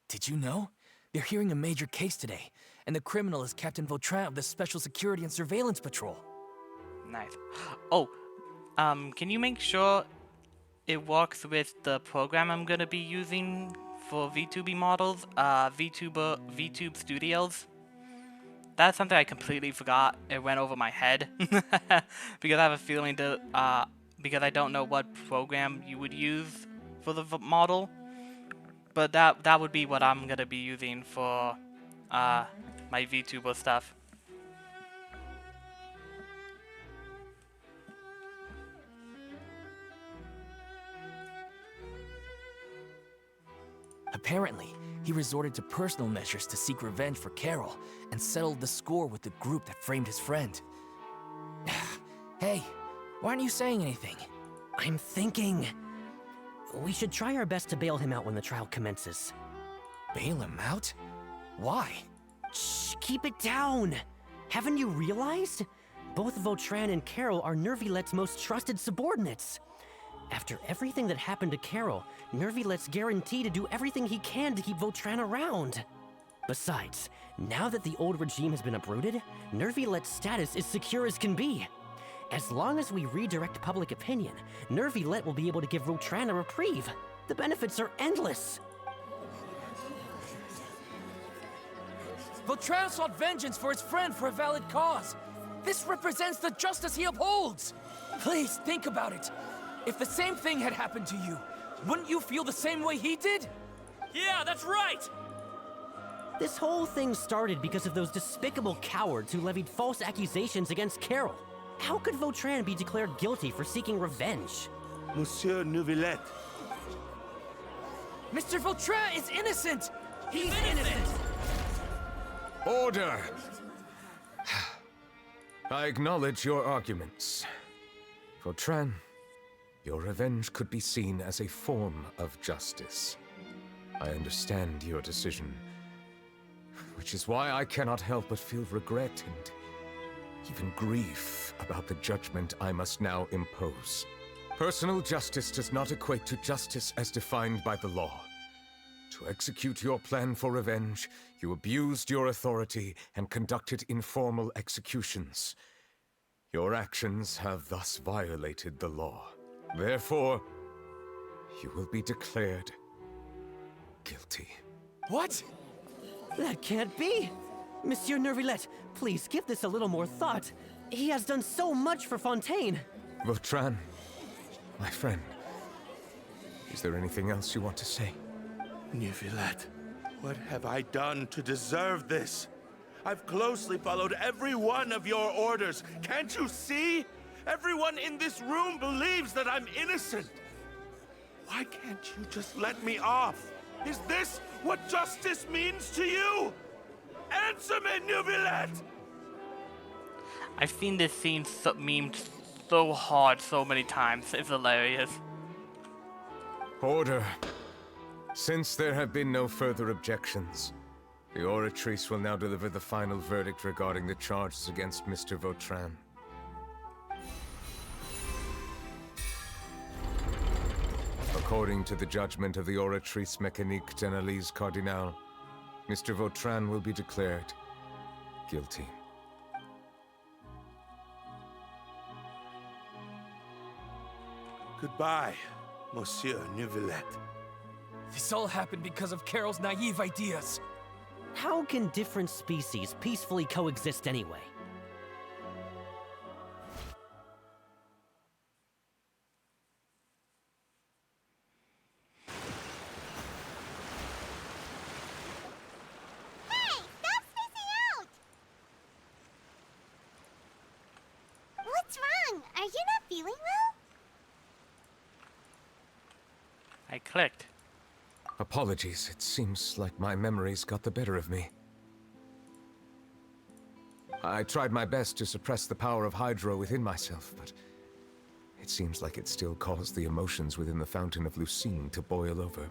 Speaker 6: Did you know? They're hearing a major case today, and the criminal is Captain Vautrin of the Special Security and Surveillance Patrol.
Speaker 1: Nice. Oh, can you make sure it works with the program I'm gonna be using for VTuber models? VTube Studios? That's something I completely forgot. It went over my head. Because I have a feeling that, because I don't know what program you would use for the model. But that would be what I'm gonna be using for my VTuber stuff.
Speaker 6: Apparently, he resorted to personal measures to seek revenge for Carol and settled the score with the group that framed his friend. Hey, why aren't you saying anything?
Speaker 14: I'm thinking... we should try our best to bail him out when the trial commences.
Speaker 6: Bail him out? Why?
Speaker 14: Shh, keep it down! Haven't you realized? Both Vautrin and Carol are Nervilette's most trusted subordinates. After everything that happened to Carol, Nervilette's guaranteed to do everything he can to keep Vautrin around. Besides, now that the old regime has been uprooted, Nervilette's status is secure as can be. As long as we redirect public opinion, Nervilette will be able to give Vautrin a reprieve. The benefits are endless.
Speaker 6: Vautrin sought vengeance for his friend for a valid cause. This represents the justice he upholds. Please, think about it. If the same thing had happened to you, wouldn't you feel the same way he did?
Speaker 14: Yeah, that's right! This whole thing started because of those despicable cowards who levied false accusations against Carol. How could Vautrin be declared guilty for seeking revenge?
Speaker 10: Monsieur Neuvillette.
Speaker 6: Mr. Vautrin is innocent! He's innocent!
Speaker 3: Order! I acknowledge your arguments. Vautrin, your revenge could be seen as a form of justice. I understand your decision, which is why I cannot help but feel regret and even grief about the judgment I must now impose. Personal justice does not equate to justice as defined by the law. To execute your plan for revenge, you abused your authority and conducted informal executions. Your actions have thus violated the law. Therefore, you will be declared guilty.
Speaker 6: What?
Speaker 14: That can't be!
Speaker 15: Monsieur Nervillet, please give this a little more thought. He has done so much for Fontaine.
Speaker 3: Vautrin, my friend, is there anything else you want to say?
Speaker 10: Neuvillette, what have I done to deserve this? I've closely followed every one of your orders. Can't you see? Everyone in this room believes that I'm innocent. Why can't you just let me off? Is this what justice means to you? Answer me, Neuvillette!
Speaker 1: I've seen this scene memed so hard so many times. It's hilarious.
Speaker 3: Order. Since there have been no further objections, the Oratrice will now deliver the final verdict regarding the charges against Mr. Vautrin. According to the judgment of the Oratrice Mécanique d'Analyse Cardinal, Mr. Vautrin will be declared guilty.
Speaker 10: Goodbye, Monsieur Neuvillette.
Speaker 6: This all happened because of Carol's naive ideas.
Speaker 15: How can different species peacefully coexist anyway?
Speaker 4: Hey, stop spacing out! What's wrong? Are you not feeling well?
Speaker 1: I clicked.
Speaker 3: Apologies, it seems like my memories got the better of me. I tried my best to suppress the power of Hydro within myself, but it seems like it still caused the emotions within the Fountain of Lucine to boil over.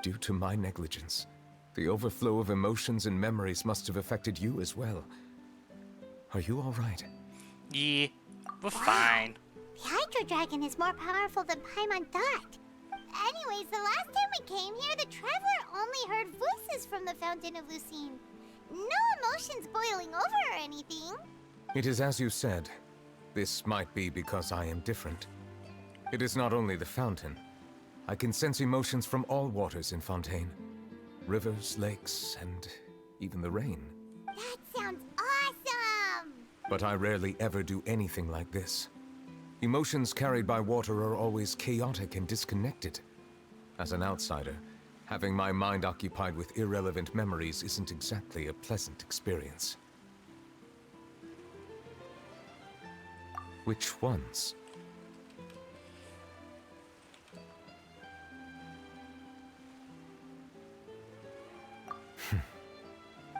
Speaker 3: Due to my negligence, the overflow of emotions and memories must have affected you as well. Are you all right?
Speaker 1: Yeah, we're fine.
Speaker 4: The Hydro Dragon is more powerful than Paimon thought. Anyways, the last time we came here, the Traveler only heard voices from the Fountain of Lucine. No emotions boiling over or anything.
Speaker 3: It is as you said. This might be because I am different. It is not only the fountain. I can sense emotions from all waters in Fontaine. Rivers, lakes, and even the rain.
Speaker 4: That sounds awesome!
Speaker 3: But I rarely ever do anything like this. Emotions carried by water are always chaotic and disconnected. As an outsider, having my mind occupied with irrelevant memories isn't exactly a pleasant experience. Which ones?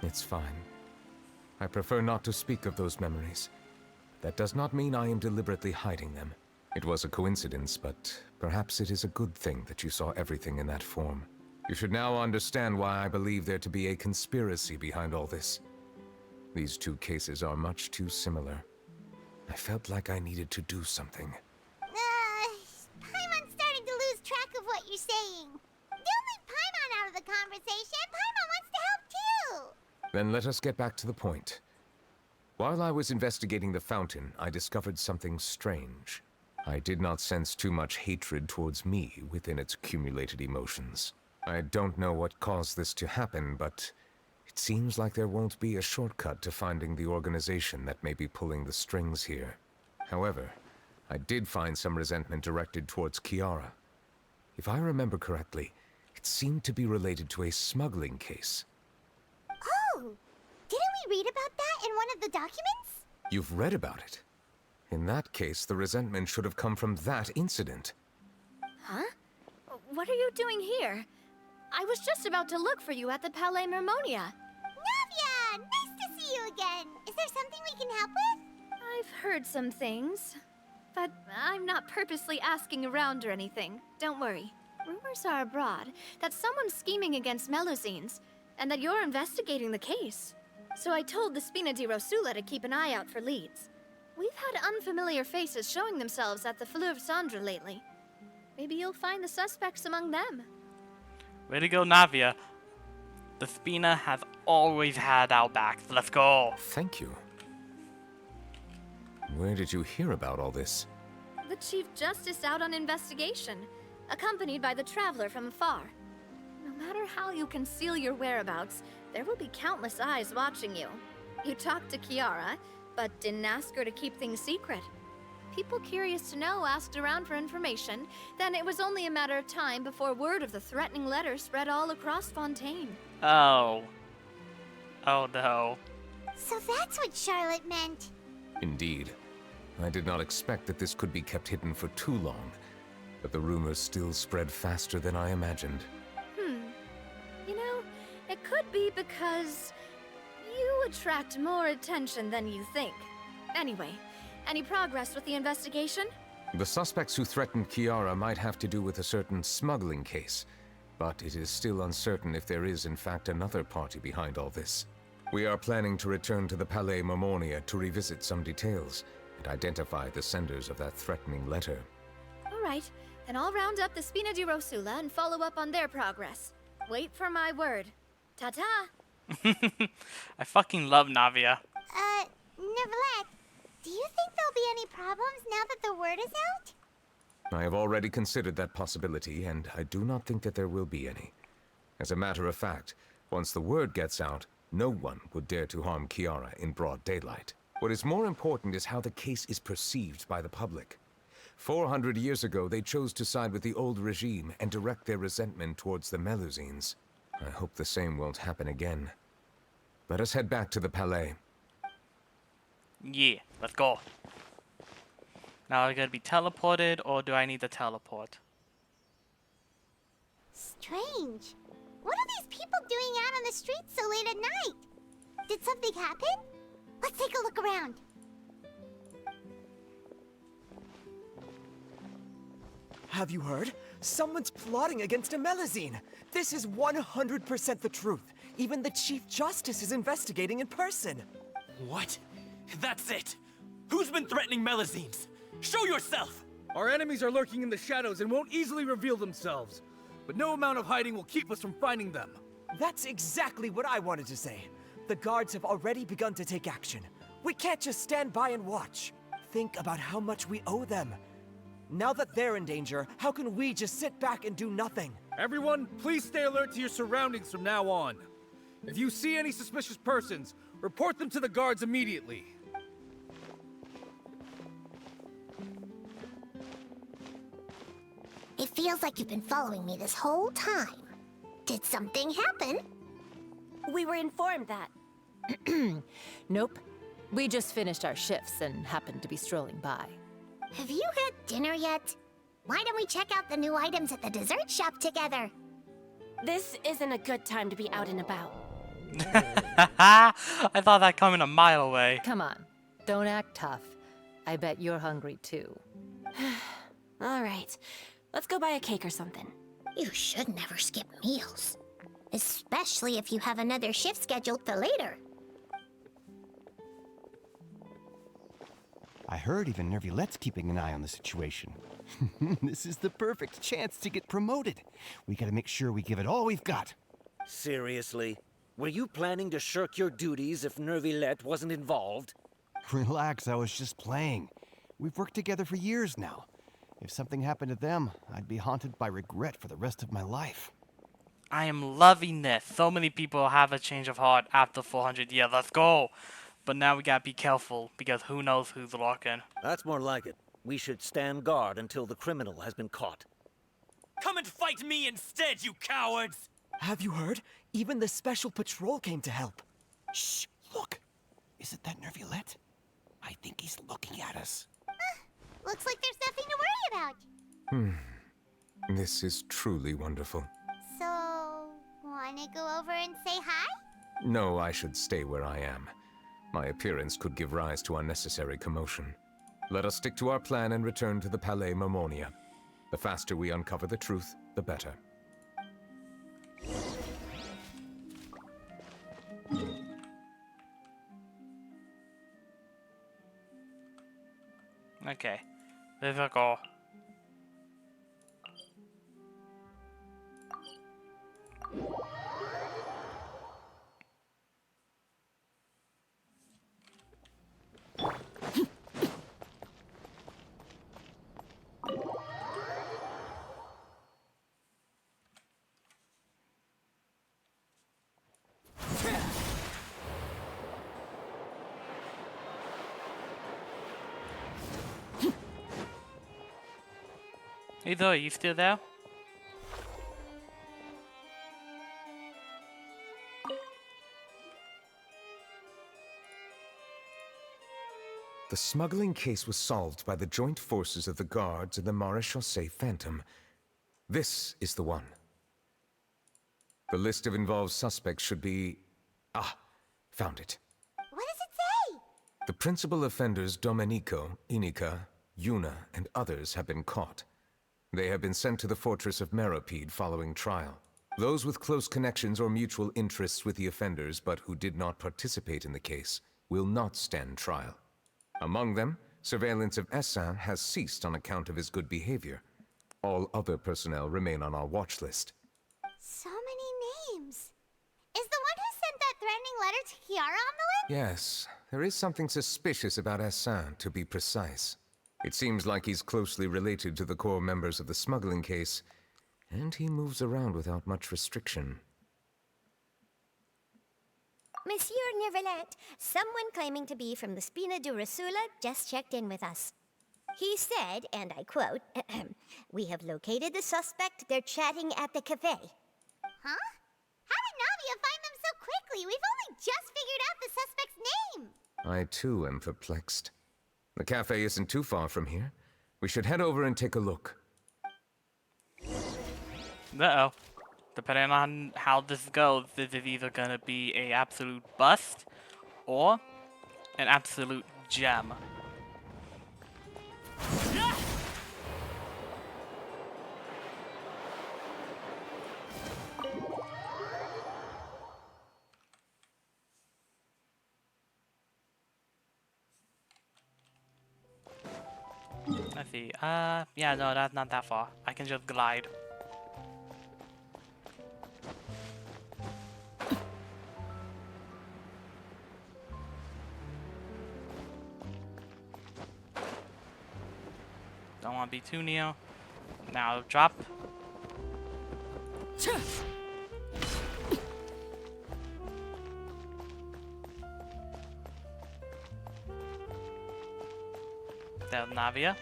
Speaker 3: It's fine. I prefer not to speak of those memories. That does not mean I am deliberately hiding them. It was a coincidence, but perhaps it is a good thing that you saw everything in that form. You should now understand why I believe there to be a conspiracy behind all this. These two cases are much too similar. I felt like I needed to do something.
Speaker 4: Paimon's starting to lose track of what you're saying. Don't leave Paimon out of the conversation. Paimon wants to help too.
Speaker 3: Then let us get back to the point. While I was investigating the fountain, I discovered something strange. I did not sense too much hatred towards me within its accumulated emotions. I don't know what caused this to happen, but it seems like there won't be a shortcut to finding the organization that may be pulling the strings here. However, I did find some resentment directed towards Kiara. If I remember correctly, it seemed to be related to a smuggling case.
Speaker 4: Oh! Didn't we read about that in one of the documents?
Speaker 3: You've read about it? In that case, the resentment should have come from that incident.
Speaker 12: Huh? What are you doing here? I was just about to look for you at the Palais Mermonia.
Speaker 4: Navia! Nice to see you again! Is there something we can help with?
Speaker 12: I've heard some things, but I'm not purposely asking around or anything. Don't worry. Rumors are abroad that someone's scheming against Melusines, and that you're investigating the case. So I told the Spina di Rosula to keep an eye out for leads. We've had unfamiliar faces showing themselves at the Fleuve Cendre lately. Maybe you'll find the suspects among them.
Speaker 1: Way to go, Navia. The Spina has always had our backs. Let's go.
Speaker 3: Thank you. Where did you hear about all this?
Speaker 12: The Chief Justice out on investigation, accompanied by the Traveler from afar. No matter how you conceal your whereabouts, there will be countless eyes watching you. You talked to Kiara, but didn't ask her to keep things secret. People curious to know asked around for information, then it was only a matter of time before word of the threatening letter spread all across Fontaine.
Speaker 1: Oh. Oh no.
Speaker 4: So that's what Charlotte meant.
Speaker 3: Indeed. I did not expect that this could be kept hidden for too long, but the rumors still spread faster than I imagined.
Speaker 12: You know, it could be because you attract more attention than you think. Anyway, any progress with the investigation?
Speaker 3: The suspects who threatened Kiara might have to do with a certain smuggling case, but it is still uncertain if there is in fact another party behind all this. We are planning to return to the Palais Mermonia to revisit some details and identify the senders of that threatening letter.
Speaker 12: Alright, then I'll round up the Spina di Rosula and follow up on their progress. Wait for my word. Ta-ta!
Speaker 1: I fucking love Navia.
Speaker 4: Nevertheless, do you think there'll be any problems now that the word is out?
Speaker 3: I have already considered that possibility, and I do not think that there will be any. As a matter of fact, once the word gets out, no one would dare to harm Kiara in broad daylight. What is more important is how the case is perceived by the public. 400 years ago, they chose to side with the old regime and direct their resentment towards the Melusines. I hope the same won't happen again. Let us head back to the Palais.
Speaker 1: Yeah, let's go. Now are we gonna be teleported, or do I need to teleport?
Speaker 4: Strange. What are these people doing out on the streets so late at night? Did something happen? Let's take a look around.
Speaker 16: Have you heard? Someone's plotting against a Melusine. This is 100% the truth. Even the Chief Justice is investigating in person.
Speaker 6: What? That's it! Who's been threatening Melusines? Show yourself!
Speaker 17: Our enemies are lurking in the shadows and won't easily reveal themselves. But no amount of hiding will keep us from finding them.
Speaker 16: That's exactly what I wanted to say. The guards have already begun to take action. We can't just stand by and watch. Think about how much we owe them. Now that they're in danger, how can we just sit back and do nothing?
Speaker 17: Everyone, please stay alert to your surroundings from now on. If you see any suspicious persons, report them to the guards immediately.
Speaker 4: It feels like you've been following me this whole time. Did something happen?
Speaker 8: We were informed that.
Speaker 18: Nope. We just finished our shifts and happened to be strolling by.
Speaker 4: Have you had dinner yet? Why don't we check out the new items at the dessert shop together?
Speaker 8: This isn't a good time to be out and about.
Speaker 1: I thought that coming a mile away.
Speaker 18: Come on, don't act tough. I bet you're hungry too.
Speaker 8: All right, let's go buy a cake or something.
Speaker 4: You should never skip meals. Especially if you have another shift scheduled for later.
Speaker 19: I heard even Nervilette's keeping an eye on the situation. This is the perfect chance to get promoted. We gotta make sure we give it all we've got.
Speaker 20: Seriously? Were you planning to shirk your duties if Nervilette wasn't involved?
Speaker 19: Relax, I was just playing. We've worked together for years now. If something happened to them, I'd be haunted by regret for the rest of my life.
Speaker 1: I am loving this. So many people have a change of heart after 400 years. Let's go. But now we gotta be careful, because who knows who's lurking.
Speaker 20: That's more like it. We should stand guard until the criminal has been caught.
Speaker 6: Come and fight me instead, you cowards!
Speaker 16: Have you heard? Even the special patrol came to help.
Speaker 19: Shh! Look! Is it that Nervilette? I think he's looking at us.
Speaker 4: Looks like there's nothing to worry about.
Speaker 3: This is truly wonderful.
Speaker 4: So, wanna go over and say hi?
Speaker 3: No, I should stay where I am. My appearance could give rise to unnecessary commotion. Let us stick to our plan and return to the Palais Mermonia. The faster we uncover the truth, the better.
Speaker 1: Okay, let's go. Hey Zoe, you still there?
Speaker 3: The smuggling case was solved by the joint forces of the guards and the Maréchaussée Phantom. This is the one. The list of involved suspects should be... Ah, found it.
Speaker 4: What does it say?
Speaker 3: The principal offenders Domenico, Inica, Yuna, and others have been caught. They have been sent to the fortress of Meropide following trial. Those with close connections or mutual interests with the offenders but who did not participate in the case will not stand trial. Among them, surveillance of Essin has ceased on account of his good behavior. All other personnel remain on our watch list.
Speaker 4: So many names. Is the one who sent that threatening letter to Kiara on the list?
Speaker 3: Yes, there is something suspicious about Essin, to be precise. It seems like he's closely related to the core members of the smuggling case, and he moves around without much restriction.
Speaker 21: Monsieur Neverland, someone claiming to be from the Spina Durasula just checked in with us. He said, and I quote, "We have located the suspect. They're chatting at the cafe."
Speaker 4: Huh? How did Navia find them so quickly? We've only just figured out the suspect's name.
Speaker 3: I too am perplexed. The cafe isn't too far from here. We should head over and take a look.
Speaker 1: Uh-oh. Depending on how this goes, this is either gonna be a absolute bust or an absolute gem. Let's see. Yeah, no, that's not that far. I can just glide. Don't want to be too near. Now drop. There's Navia.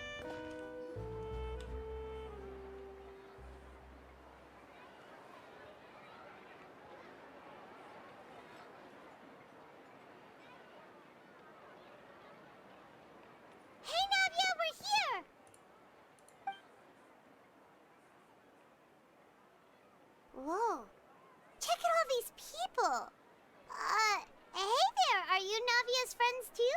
Speaker 4: Hey, Navia, we're here! Whoa. Check out all these people. Hey there, are you Navia's friends too?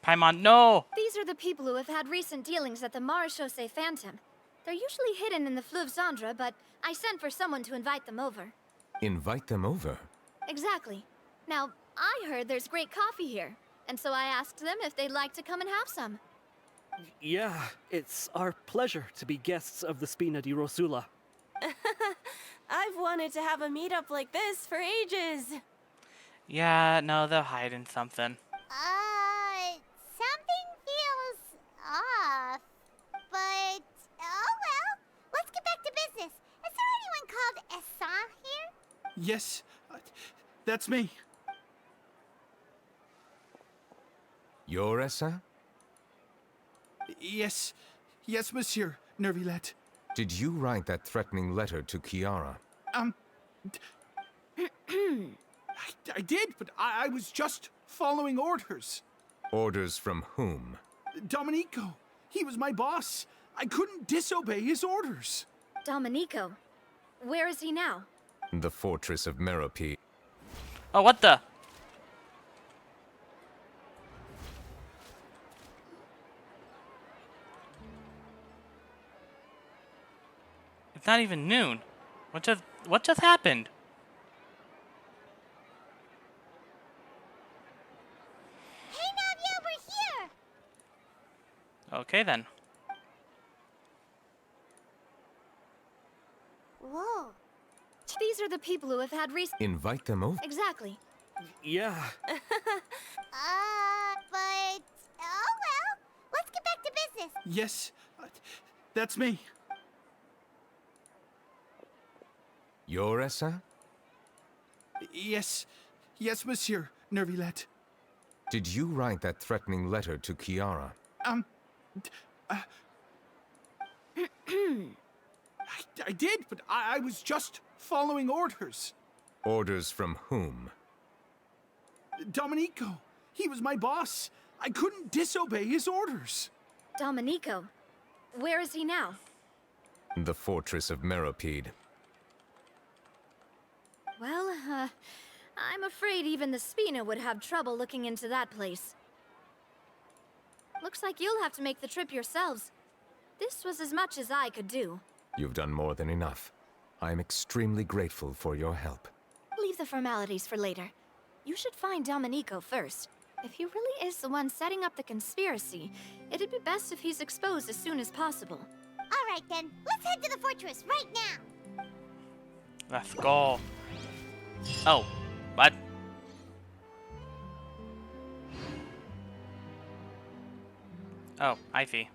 Speaker 1: Paimon, no!
Speaker 12: These are the people who have had recent dealings at the Maréchaussée Phantom. They're usually hidden in the Fleuve Cendre, but I sent for someone to invite them over.
Speaker 3: Invite them over?
Speaker 12: Exactly. Now, I heard there's great coffee here, and so I asked them if they'd like to come and have some.
Speaker 15: Yeah, it's our pleasure to be guests of the Spina di Rosula.
Speaker 8: I've wanted to have a meetup like this for ages.
Speaker 1: Yeah, no, they're hiding something.
Speaker 4: Something feels off. But, oh well. Let's get back to business. Is there anyone called Essin here?
Speaker 22: Yes, that's me.
Speaker 3: You're Essin?
Speaker 22: Yes, monsieur, Nervilette.
Speaker 3: Did you write that threatening letter to Kiara?
Speaker 22: I did, but I was just following orders.
Speaker 3: Orders from whom?
Speaker 22: Domenico. He was my boss. I couldn't disobey his orders.
Speaker 12: Domenico? Where is he now?
Speaker 3: The fortress of Meropide.
Speaker 1: Oh, what the? It's not even noon. What just happened?
Speaker 4: Hey, Navia, we're here!
Speaker 1: Okay then.
Speaker 4: Whoa.
Speaker 12: These are the people who have had recent...
Speaker 3: Invite them over?
Speaker 12: Exactly.
Speaker 15: Yeah.
Speaker 4: But, oh well. Let's get back to business.
Speaker 22: Yes, that's me.
Speaker 3: You're Essin?
Speaker 22: Yes, monsieur, Nervilette.
Speaker 3: Did you write that threatening letter to Kiara?
Speaker 22: I did, but I was just following orders.
Speaker 3: Orders from whom?
Speaker 22: Domenico, he was my boss. I couldn't disobey his orders.
Speaker 12: Domenico, where is he now?
Speaker 3: The fortress of Meropide.
Speaker 12: Well, I'm afraid even the Spina would have trouble looking into that place. Looks like you'll have to make the trip yourselves. This was as much as I could do.
Speaker 3: You've done more than enough. I am extremely grateful for your help.
Speaker 12: Leave the formalities for later. You should find Domenico first. If he really is the one setting up the conspiracy, it'd be best if he's exposed as soon as possible.
Speaker 4: All right then, let's head to the fortress right now.
Speaker 1: Let's go. Oh, what? Oh, I see.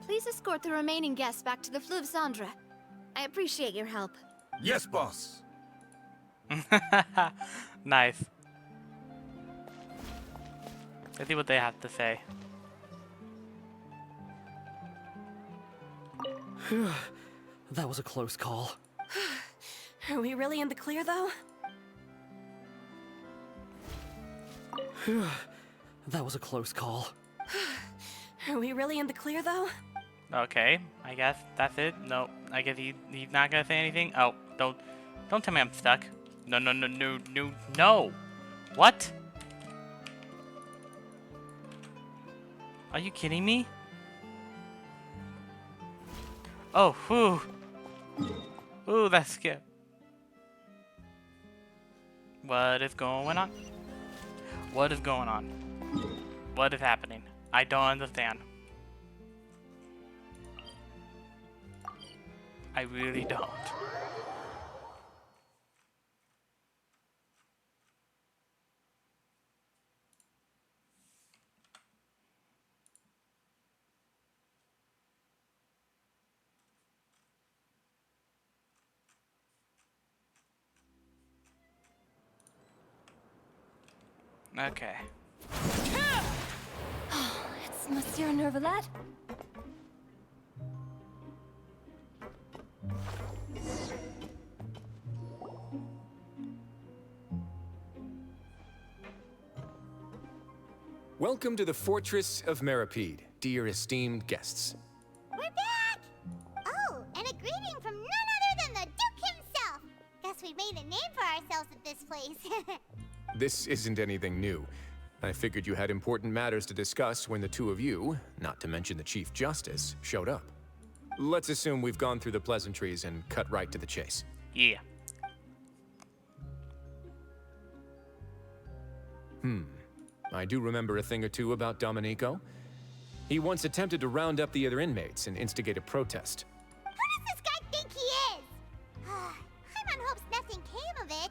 Speaker 12: Please escort the remaining guests back to the Fleuve Cendre. I appreciate your help.
Speaker 17: Yes, boss.
Speaker 1: Nice. Let's see what they have to say.
Speaker 15: That was a close call.
Speaker 8: Are we really in the clear, though?
Speaker 15: That was a close call.
Speaker 8: Are we really in the clear, though?
Speaker 1: Okay, I guess that's it. No, I guess he's not gonna say anything. Oh, don't tell me I'm stuck. No, no, no, no, no, no. What? Are you kidding me? Oh, whew. Ooh, that's scary. What is going on? What is going on? What is happening? I don't understand. I really don't. Okay.
Speaker 12: It's Monsieur Nervalet.
Speaker 2: Welcome to the Fortress of Meropide, dear esteemed guests.
Speaker 4: We're back! Oh, and a greeting from none other than the Duke himself! Guess we made a name for ourselves at this place.
Speaker 2: This isn't anything new. I figured you had important matters to discuss when the two of you, not to mention the Chief Justice, showed up. Let's assume we've gone through the pleasantries and cut right to the chase.
Speaker 1: Yeah.
Speaker 2: I do remember a thing or two about Domenico. He once attempted to round up the other inmates and instigate a protest.
Speaker 4: Who does this guy think he is? Paimon hopes nothing came of it.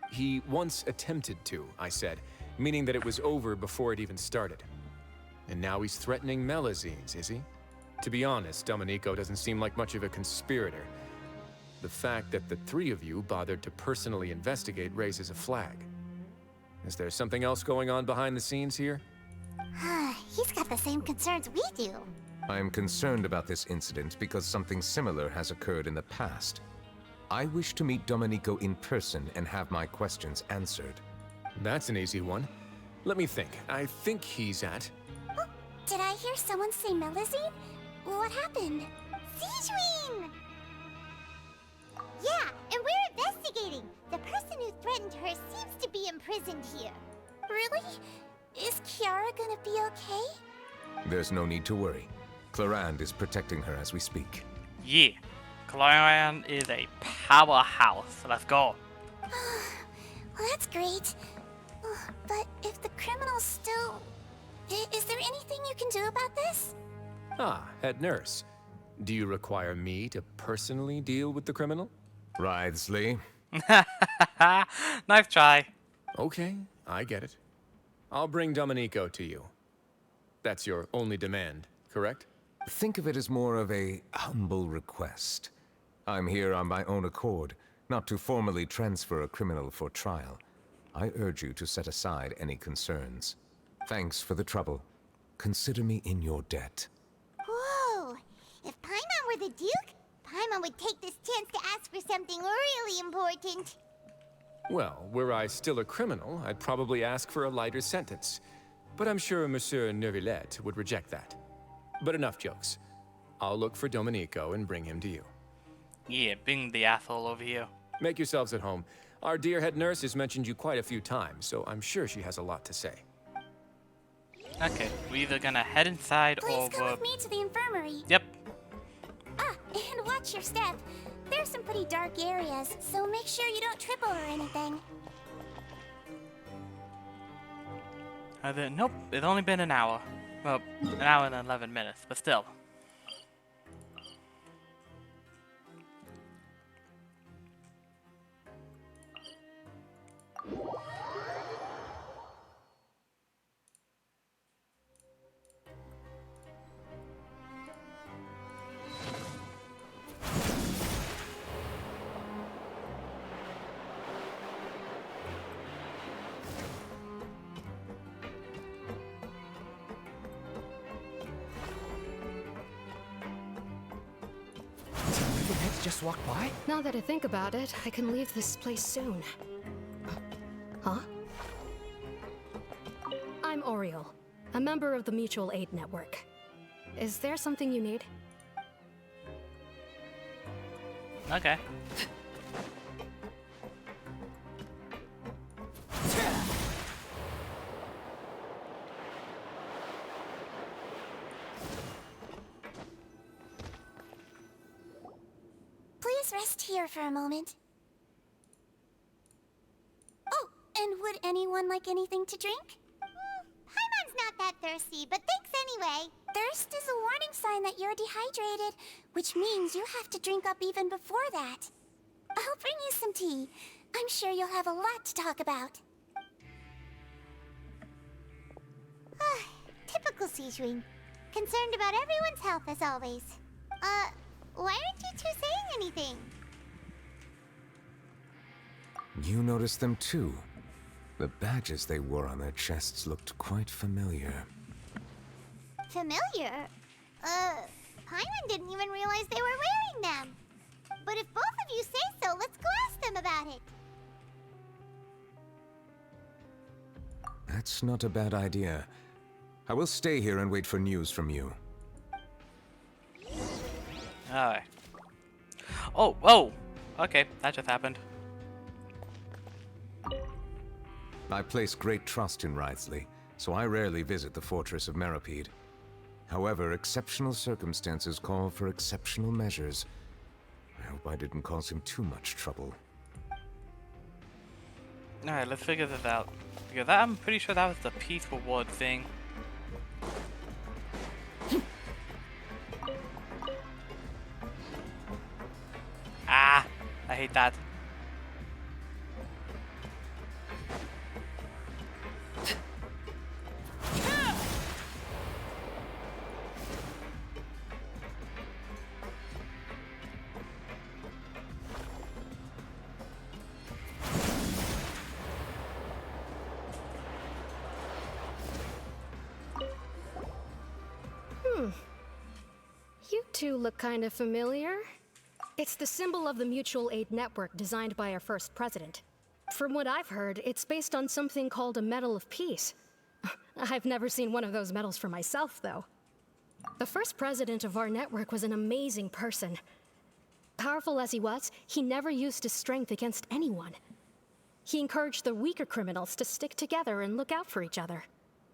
Speaker 2: He once attempted to, I said, meaning that it was over before it even started. And now he's threatening Melazines, is he? To be honest, Domenico doesn't seem like much of a conspirator. The fact that the three of you bothered to personally investigate raises a flag. Is there something else going on behind the scenes here?
Speaker 4: He's got the same concerns we do.
Speaker 3: I am concerned about this incident because something similar has occurred in the past. I wish to meet Domenico in person and have my questions answered.
Speaker 2: That's an easy one. Let me think. I think he's at...
Speaker 4: Oh, did I hear someone say Melazine? What happened? Sijuin! Yeah, and we're investigating. The person who threatened her seems to be imprisoned here. Really? Is Kiara gonna be okay?
Speaker 3: There's no need to worry. Clarand is protecting her as we speak.
Speaker 1: Yeah. Clarand is a powerhouse. Let's go.
Speaker 4: Well, that's great. But if the criminal's still... Is there anything you can do about this?
Speaker 2: Ah, head nurse. Do you require me to personally deal with the criminal?
Speaker 3: Writhsley.
Speaker 1: Nice try.
Speaker 2: Okay, I get it. I'll bring Domenico to you. That's your only demand, correct?
Speaker 3: Think of it as more of a humble request. I'm here on my own accord, not to formally transfer a criminal for trial. I urge you to set aside any concerns. Thanks for the trouble. Consider me in your debt.
Speaker 4: Whoa! If Paimon were the Duke, Paimon would take this chance to ask for something really important.
Speaker 2: Well, were I still a criminal, I'd probably ask for a lighter sentence. But I'm sure Monsieur Neuvillette would reject that. But enough jokes. I'll look for Domenico and bring him to you.
Speaker 1: Yeah, bring the asshole over here.
Speaker 2: Make yourselves at home. Our dear head nurse has mentioned you quite a few times, so I'm sure she has a lot to say.
Speaker 1: Okay, we're either gonna head inside
Speaker 21: Please
Speaker 1: or
Speaker 21: come with me to the infirmary.
Speaker 1: Yep.
Speaker 21: Ah, and watch your step. There's some pretty dark areas, so make sure you don't trip over anything.
Speaker 1: Nope, it's only been an hour. Well, an hour and 11 minutes, but still.
Speaker 6: Just walked by?
Speaker 5: Now that I think about it, I can leave this place soon. Huh? I'm Oriole, a member of the Mutual Aid Network. Is there something you need?
Speaker 1: Okay.
Speaker 21: Please rest here for a moment. Oh, and would anyone like anything to drink?
Speaker 4: Paimon's not that thirsty, but thanks anyway.
Speaker 21: Thirst is a warning sign that you're dehydrated, which means you have to drink up even before that. I'll bring you some tea. I'm sure you'll have a lot to talk about.
Speaker 4: Typical Sijun. Concerned about everyone's health as always. Why aren't you two saying anything?
Speaker 3: You noticed them too. The badges they wore on their chests looked quite familiar.
Speaker 4: Familiar? Paimon didn't even realize they were wearing them. But if both of you say so, let's go ask them about it.
Speaker 3: That's not a bad idea. I will stay here and wait for news from you.
Speaker 1: Alright. Oh, whoa! Okay, that just happened.
Speaker 3: I place great trust in Wriothesley, so I rarely visit the fortress of Meropide. However, exceptional circumstances call for exceptional measures. I hope I didn't cause him too much trouble.
Speaker 1: Alright, let's figure this out. Because I'm pretty sure that was the peace reward thing. Ah! I hate that.
Speaker 5: You two look kind of familiar. It's the symbol of the Mutual Aid Network designed by our first president. From what I've heard, it's based on something called a Medal of Peace. I've never seen one of those medals for myself, though. The first president of our network was an amazing person. Powerful as he was, he never used his strength against anyone. He encouraged the weaker criminals to stick together and look out for each other.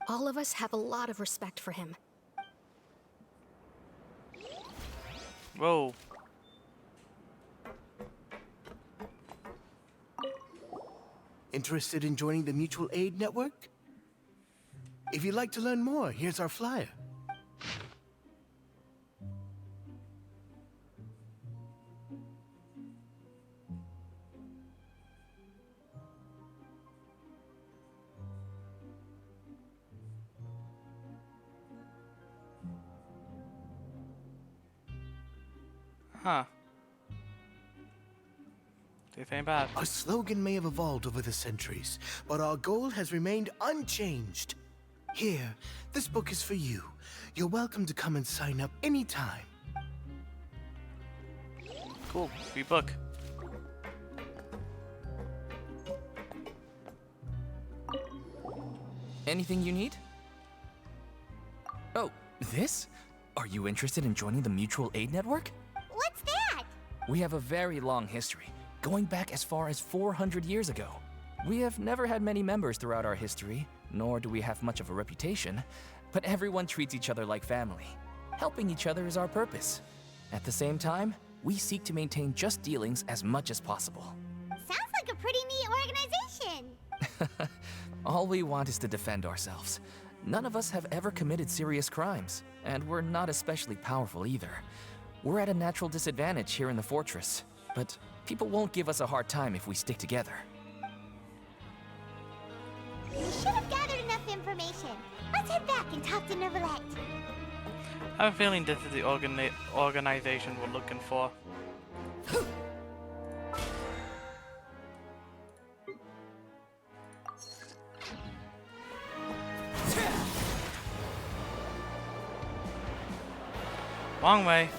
Speaker 5: All of us have a lot of respect for him.
Speaker 1: Whoa.
Speaker 22: Interested in joining the Mutual Aid Network? If you'd like to learn more, here's our flyer.
Speaker 1: Huh. This ain't bad.
Speaker 22: Our slogan may have evolved over the centuries, but our goal has remained unchanged. Here, this book is for you. You're welcome to come and sign up anytime.
Speaker 1: Cool. Free book.
Speaker 6: Anything you need? Oh, this? Are you interested in joining the Mutual Aid Network?
Speaker 4: What's that?
Speaker 6: We have a very long history, going back as far as 400 years ago. We have never had many members throughout our history, nor do we have much of a reputation, but everyone treats each other like family. Helping each other is our purpose. At the same time, we seek to maintain just dealings as much as possible.
Speaker 4: Sounds like a pretty neat organization.
Speaker 6: All we want is to defend ourselves. None of us have ever committed serious crimes, and we're not especially powerful either. We're at a natural disadvantage here in the fortress, but people won't give us a hard time if we stick together.
Speaker 4: We should have gathered enough information. Let's head back and talk to Neuvillette.
Speaker 1: I have a feeling this is the organization we're looking for. Wrong way.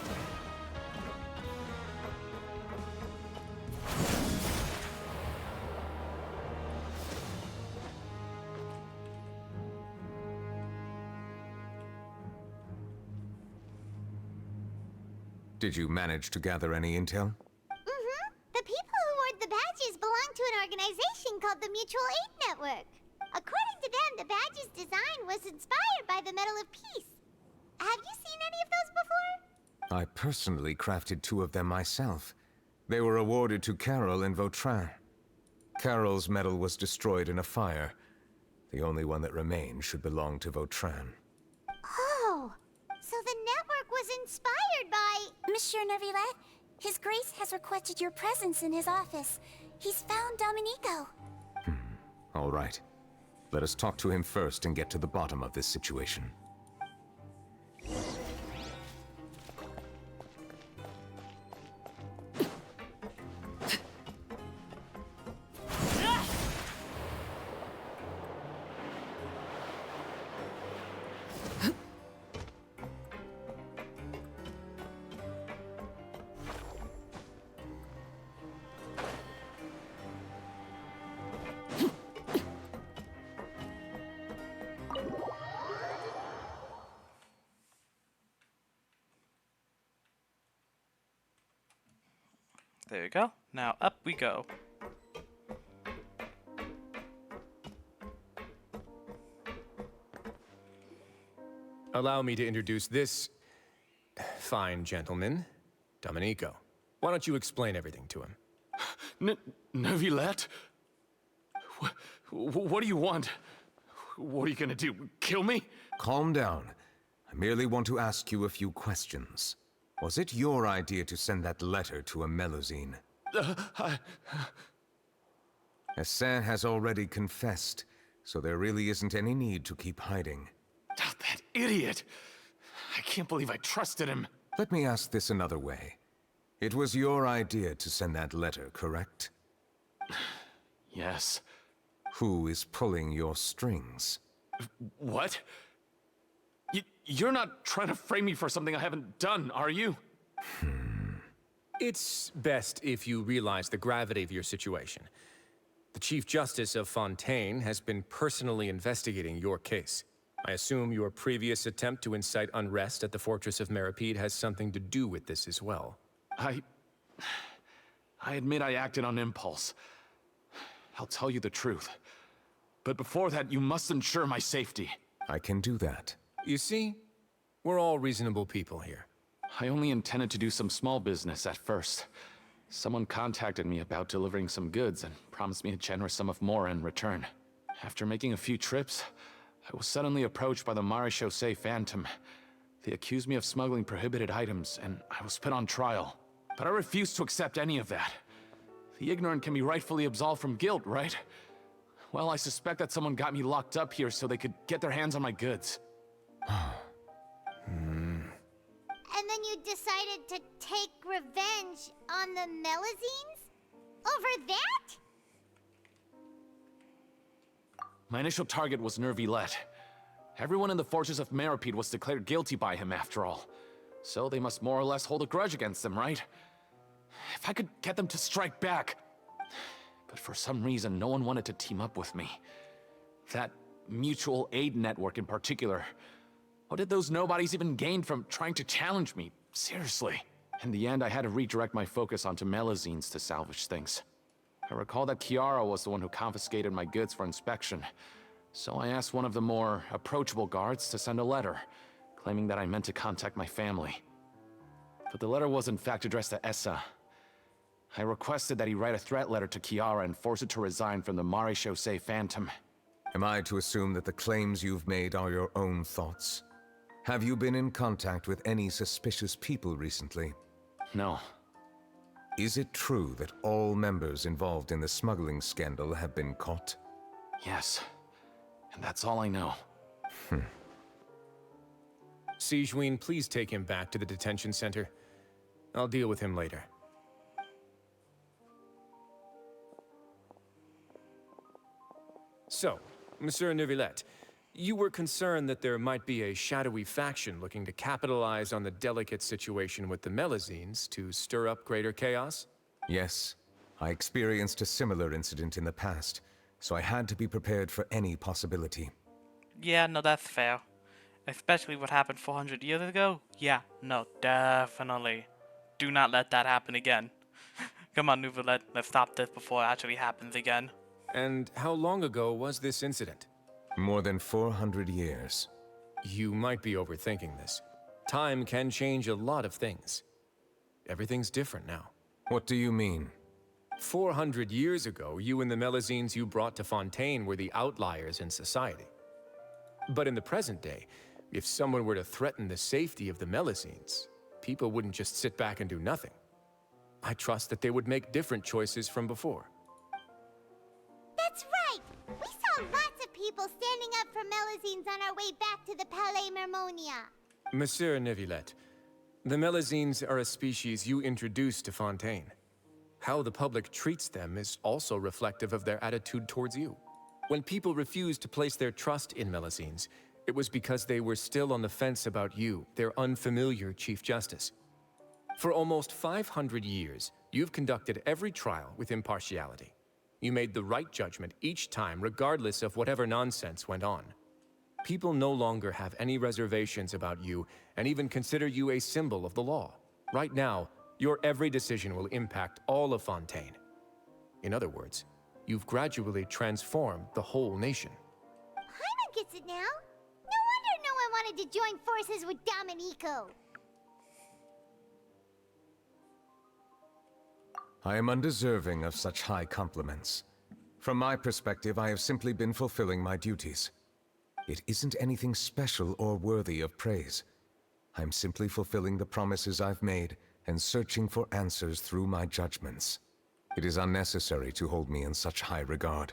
Speaker 3: Did you manage to gather any intel?
Speaker 4: Mm-hmm. The people who wore the badges belong to an organization called the Mutual Aid Network. According to them, the badge's design was inspired by the Medal of Peace. Have you seen any of those before?
Speaker 3: I personally crafted 2 of them myself. They were awarded to Carol in Vautrin. Carol's medal was destroyed in a fire. The only one that remained should belong to Vautrin.
Speaker 4: Oh, so the network was inspired by...
Speaker 7: Monsieur Neuvillette, His Grace has requested your presence in his office. He's found Domenico.
Speaker 3: All right. Let us talk to him first and get to the bottom of this situation.
Speaker 1: There we go. Now up we go.
Speaker 2: Allow me to introduce this fine gentleman, Domenico. Why don't you explain everything to him?
Speaker 9: Neuvillette? What do you want? What are you gonna do? Kill me?
Speaker 3: Calm down. I merely want to ask you a few questions. Was it your idea to send that letter to a Melusine? Essin has already confessed, so there really isn't any need to keep hiding.
Speaker 9: That idiot! I can't believe I trusted him.
Speaker 3: Let me ask this another way. It was your idea to send that letter, correct?
Speaker 9: Yes.
Speaker 3: Who is pulling your strings?
Speaker 9: What? You're not trying to frame me for something I haven't done, are you?
Speaker 2: It's best if you realize the gravity of your situation. The Chief Justice of Fontaine has been personally investigating your case. I assume your previous attempt to incite unrest at the Fortress of Meripede has something to do with this as well.
Speaker 9: I admit I acted on impulse. I'll tell you the truth. But before that, you must ensure my safety.
Speaker 3: I can do that.
Speaker 2: You see, we're all reasonable people here.
Speaker 9: I only intended to do some small business at first. Someone contacted me about delivering some goods and promised me a generous sum of more in return. After making a few trips, I was suddenly approached by the Marechaussee Phantom. They accused me of smuggling prohibited items, and I was put on trial. But I refused to accept any of that. The ignorant can be rightfully absolved from guilt, right? Well, I suspect that someone got me locked up here so they could get their hands on my goods.
Speaker 4: And then you decided to take revenge on the Melusines? Over that?
Speaker 9: My initial target was Nervilette. Everyone in the fortress of Meropide was declared guilty by him after all. So they must more or less hold a grudge against him, right? If I could get them to strike back. But for some reason, no one wanted to team up with me. That mutual aid network in particular. What did those nobodies even gain from trying to challenge me? Seriously. In the end, I had to redirect my focus onto melazines to salvage things. I recall that Kiara was the one who confiscated my goods for inspection. So I asked one of the more approachable guards to send a letter, claiming that I meant to contact my family. But the letter was in fact addressed to Essa. I requested that he write a threat letter to Kiara and force her to resign from the Mare Chaussee Phantom.
Speaker 3: Am I to assume that the claims you've made are your own thoughts? Have you been in contact with any suspicious people recently?
Speaker 9: No.
Speaker 3: Is it true that all members involved in the smuggling scandal have been caught?
Speaker 9: Yes. And that's all I know.
Speaker 2: Sigewinne, please take him back to the detention center. I'll deal with him later. So, Monsieur Nervilette, you were concerned that there might be a shadowy faction looking to capitalize on the delicate situation with the melazines to stir up greater chaos?
Speaker 3: Yes. I experienced a similar incident in the past, so I had to be prepared for any possibility.
Speaker 1: Yeah, no, that's fair. Especially what happened 400 years ago. Yeah, no, definitely. Do not let that happen again. Come on, Nervilette, let's stop this before it actually happens again.
Speaker 2: And how long ago was this incident?
Speaker 3: More than 400 years.
Speaker 2: You might be overthinking this. Time can change a lot of things. Everything's different now.
Speaker 3: What do you mean?
Speaker 2: 400 years ago, you and the melazines you brought to Fontaine were the outliers in society. But in the present day, if someone were to threaten the safety of the melazines, people wouldn't just sit back and do nothing. I trust that they would make different choices from before.
Speaker 4: That's right! We saw lots of people standing up for melazines on our way back to the Palais Mermonia.
Speaker 2: Monsieur Nervilette, the melazines are a species you introduced to Fontaine. How the public treats them is also reflective of their attitude towards you. When people refused to place their trust in melazines, it was because they were still on the fence about you, their unfamiliar Chief Justice. For almost 500 years, you've conducted every trial with impartiality. You made the right judgment each time, regardless of whatever nonsense went on. People no longer have any reservations about you and even consider you a symbol of the law. Right now, your every decision will impact all of Fontaine. In other words, you've gradually transformed the whole nation.
Speaker 4: Paimon gets it now. No wonder no one wanted to join forces with Domenico.
Speaker 3: I am undeserving of such high compliments. From my perspective, I have simply been fulfilling my duties. It isn't anything special or worthy of praise. I'm simply fulfilling the promises I've made and searching for answers through my judgments. It is unnecessary to hold me in such high regard.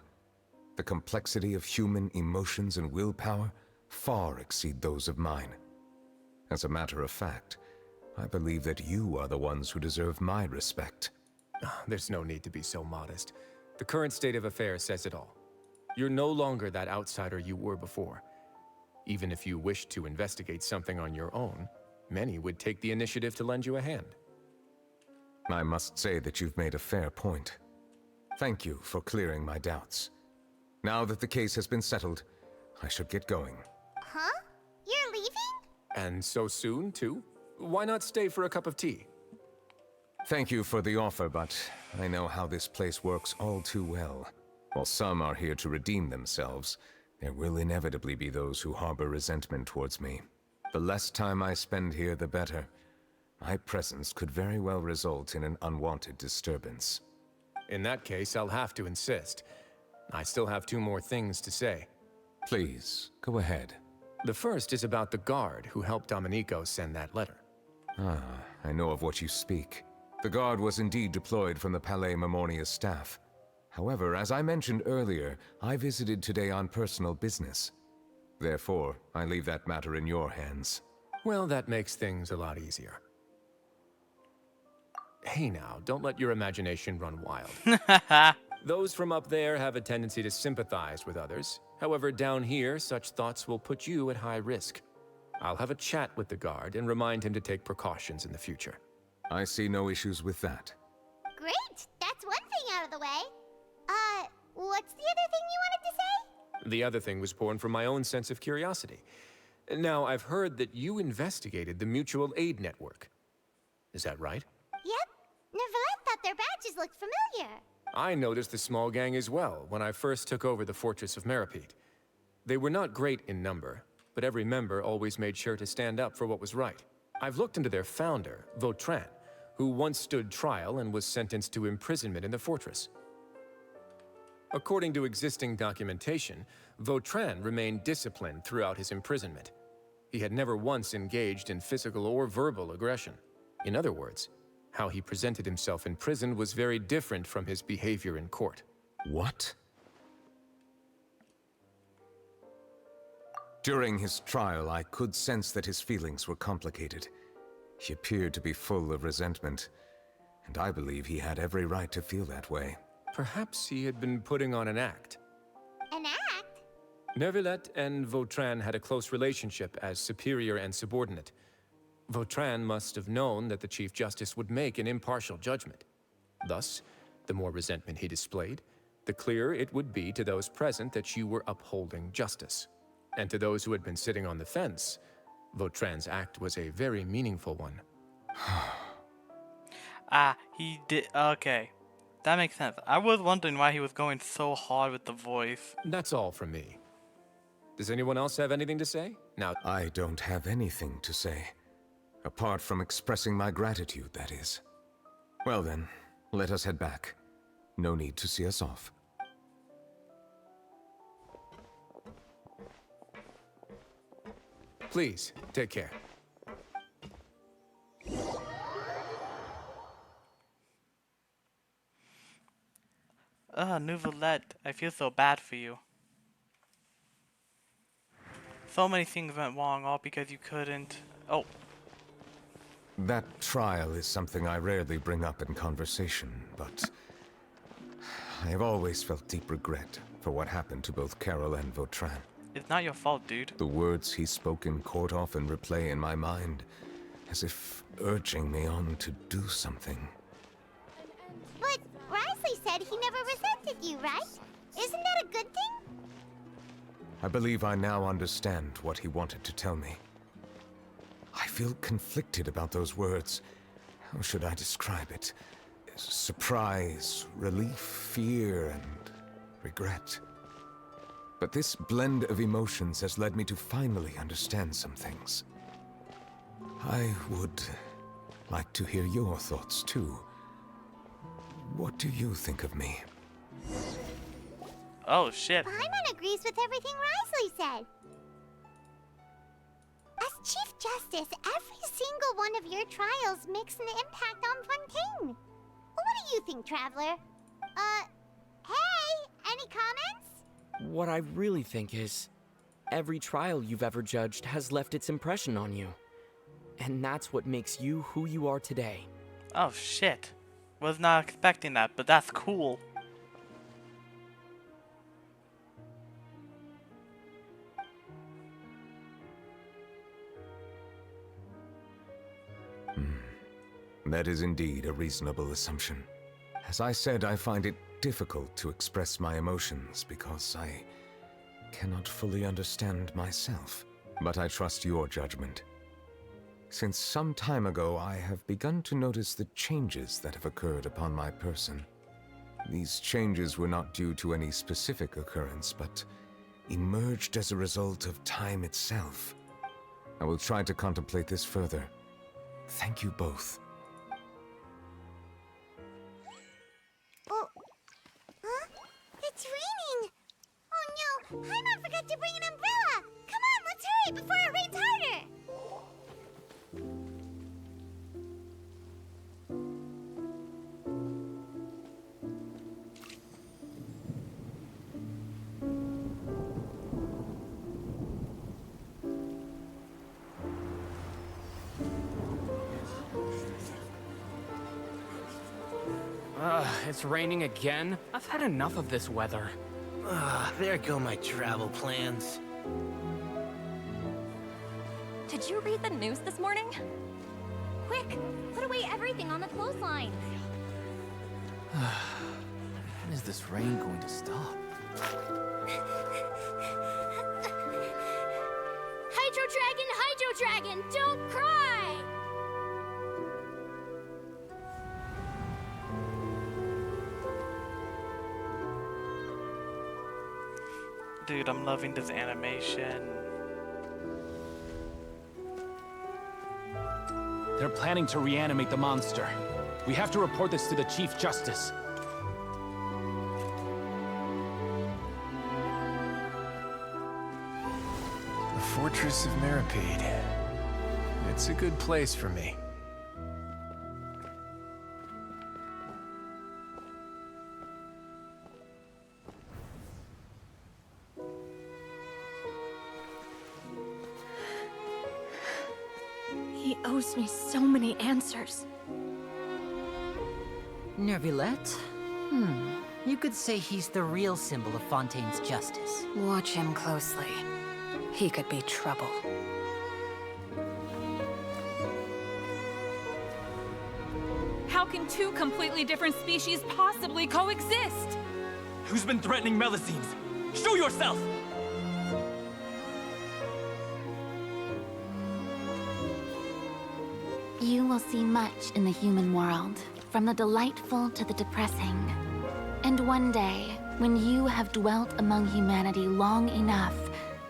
Speaker 3: The complexity of human emotions and willpower far exceed those of mine. As a matter of fact, I believe that you are the ones who deserve my respect.
Speaker 2: There's no need to be so modest. The current state of affairs says it all. You're no longer that outsider you were before. Even if you wished to investigate something on your own, many would take the initiative to lend you a hand.
Speaker 3: I must say that you've made a fair point. Thank you for clearing my doubts. Now that the case has been settled, I should get going.
Speaker 4: Huh? You're leaving?
Speaker 2: And so soon, too? Why not stay for a cup of tea?
Speaker 3: Thank you for the offer, but I know how this place works all too well. While some are here to redeem themselves, there will inevitably be those who harbor resentment towards me. The less time I spend here, the better. My presence could very well result in an unwanted disturbance.
Speaker 2: In that case, I'll have to insist. I still have 2 more things to say.
Speaker 3: Please, go ahead.
Speaker 2: The first is about the guard who helped Domenico send that letter.
Speaker 3: I know of what you speak. The guard was indeed deployed from the Palais Mermonia staff. However, as I mentioned earlier, I visited today on personal business. Therefore, I leave that matter in your hands.
Speaker 2: Well, that makes things a lot easier. Hey now, don't let your imagination run wild. Those from up there have a tendency to sympathize with others. However, down here, such thoughts will put you at high risk. I'll have a chat with the guard and remind him to take precautions in the future.
Speaker 3: I see no issues with that.
Speaker 4: Great! That's one thing out of the way. What's the other thing you wanted to say?
Speaker 2: The other thing was born from my own sense of curiosity. Now, I've heard that you investigated the mutual aid network. Is that right?
Speaker 4: Yep. Neverlet thought their badges looked familiar.
Speaker 2: I noticed the small gang as well when I first took over the Fortress of Meripede. They were not great in number, but every member always made sure to stand up for what was right. I've looked into their founder, Vautrin, who once stood trial and was sentenced to imprisonment in the fortress. According to existing documentation, Vautrin remained disciplined throughout his imprisonment. He had never once engaged in physical or verbal aggression. In other words, how he presented himself in prison was very different from his behavior in court.
Speaker 3: What? During his trial, I could sense that his feelings were complicated. He appeared to be full of resentment, and I believe he had every right to feel that way.
Speaker 2: Perhaps he had been putting on an act.
Speaker 4: An act?
Speaker 2: Neuvillette and Vautrin had a close relationship as superior and subordinate. Vautrin must have known that the Chief Justice would make an impartial judgment. Thus, the more resentment he displayed, the clearer it would be to those present that you were upholding justice. And to those who had been sitting on the fence, Vautrin's act was a very meaningful one.
Speaker 1: He did. Okay. That makes sense. I was wondering why he was going so hard with the voice.
Speaker 2: That's all from me. Does anyone else have anything to say? Now,
Speaker 3: I don't have anything to say. Apart from expressing my gratitude, that is. Well then, let us head back. No need to see us off.
Speaker 2: Please, take care.
Speaker 1: Neuvillette, I feel so bad for you. So many things went wrong, all because you couldn't... Oh.
Speaker 3: That trial is something I rarely bring up in conversation, but I have always felt deep regret for what happened to both Carol and Vautrin.
Speaker 1: It's not your fault, dude.
Speaker 3: The words he spoke in court often replay in my mind, as if urging me on to do something.
Speaker 4: But Risley said he never resented you, right? Isn't that a good thing?
Speaker 3: I believe I now understand what he wanted to tell me. I feel conflicted about those words. How should I describe it? Surprise, relief, fear, and regret. But this blend of emotions has led me to finally understand some things. I would like to hear your thoughts, too. What do you think of me?
Speaker 1: Oh, shit.
Speaker 4: Paimon agrees with everything Risley said. As Chief Justice, every single one of your trials makes an impact on Fontaine. What do you think, Traveler? Hey, any comments?
Speaker 14: What I really think is, every trial you've ever judged has left its impression on you. And that's what makes you who you are today.
Speaker 1: Oh, shit. Was not expecting that, but that's cool.
Speaker 3: That is indeed a reasonable assumption. As I said, I find it difficult to express my emotions because I cannot fully understand myself. But I trust your judgment. Since some time ago, I have begun to notice the changes that have occurred upon my person. These changes were not due to any specific occurrence, but emerged as a result of time itself. I will try to contemplate this further. Thank you both.
Speaker 4: Oh, huh? It's raining! Oh no, Paimon forgot to bring an umbrella! Come on, let's hurry before it rains harder!
Speaker 14: It's raining again? I've had enough of this weather.
Speaker 22: There go my travel plans.
Speaker 12: Did you read the news this morning? Quick, put away everything on the clothesline.
Speaker 6: When is this rain going to stop?
Speaker 5: Hydro Dragon, don't cry!
Speaker 1: Dude, I'm loving this animation.
Speaker 9: They're planning to reanimate the monster. We have to report this to the Chief Justice.
Speaker 2: The Fortress of Meripede. It's a good place for me.
Speaker 12: He owes me so many answers.
Speaker 11: Nervillette? You could say he's the real symbol of Fontaine's justice.
Speaker 12: Watch him closely. He could be trouble.
Speaker 13: How can two completely different species possibly coexist?
Speaker 23: Who's been threatening Melusines? Show yourself!
Speaker 7: You will see much in the human world, from the delightful to the depressing. And one day, when you have dwelt among humanity long enough,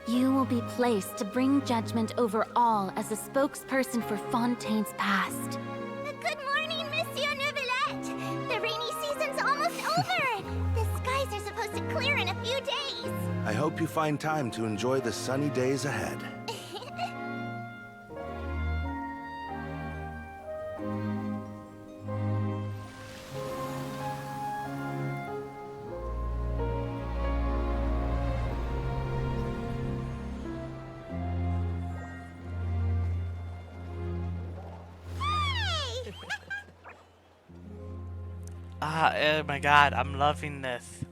Speaker 7: you will be placed to bring judgment over all as a spokesperson for Fontaine's past.
Speaker 4: Good morning, Monsieur Neuvillette. The rainy season's almost over. The skies are supposed to clear in a few days.
Speaker 10: I hope you find time to enjoy the sunny days ahead.
Speaker 1: Oh my god, I'm loving this.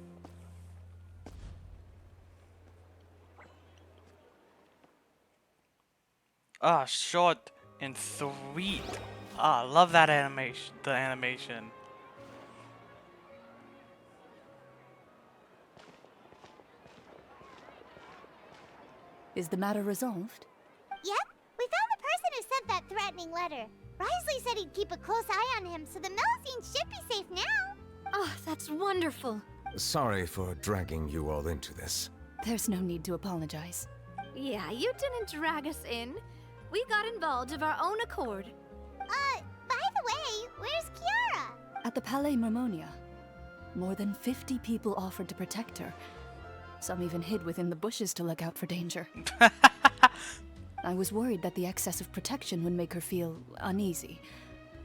Speaker 1: Ah, short and sweet. Ah, love that animation. The animation.
Speaker 24: Is the matter resolved?
Speaker 4: Yep, we found the person who sent that threatening letter. Risley said he'd keep a close eye on him, so the Melusines should be safe now.
Speaker 5: Oh, that's wonderful.
Speaker 3: Sorry for dragging you all into this.
Speaker 24: There's no need to apologize.
Speaker 5: Yeah, you didn't drag us in. We got involved of our own accord.
Speaker 4: By the way, where's Kiara?
Speaker 24: At the Palais Mermonia, more than 50 people offered to protect her. Some even hid within the bushes to look out for danger. I was worried that the excess of protection would make her feel uneasy,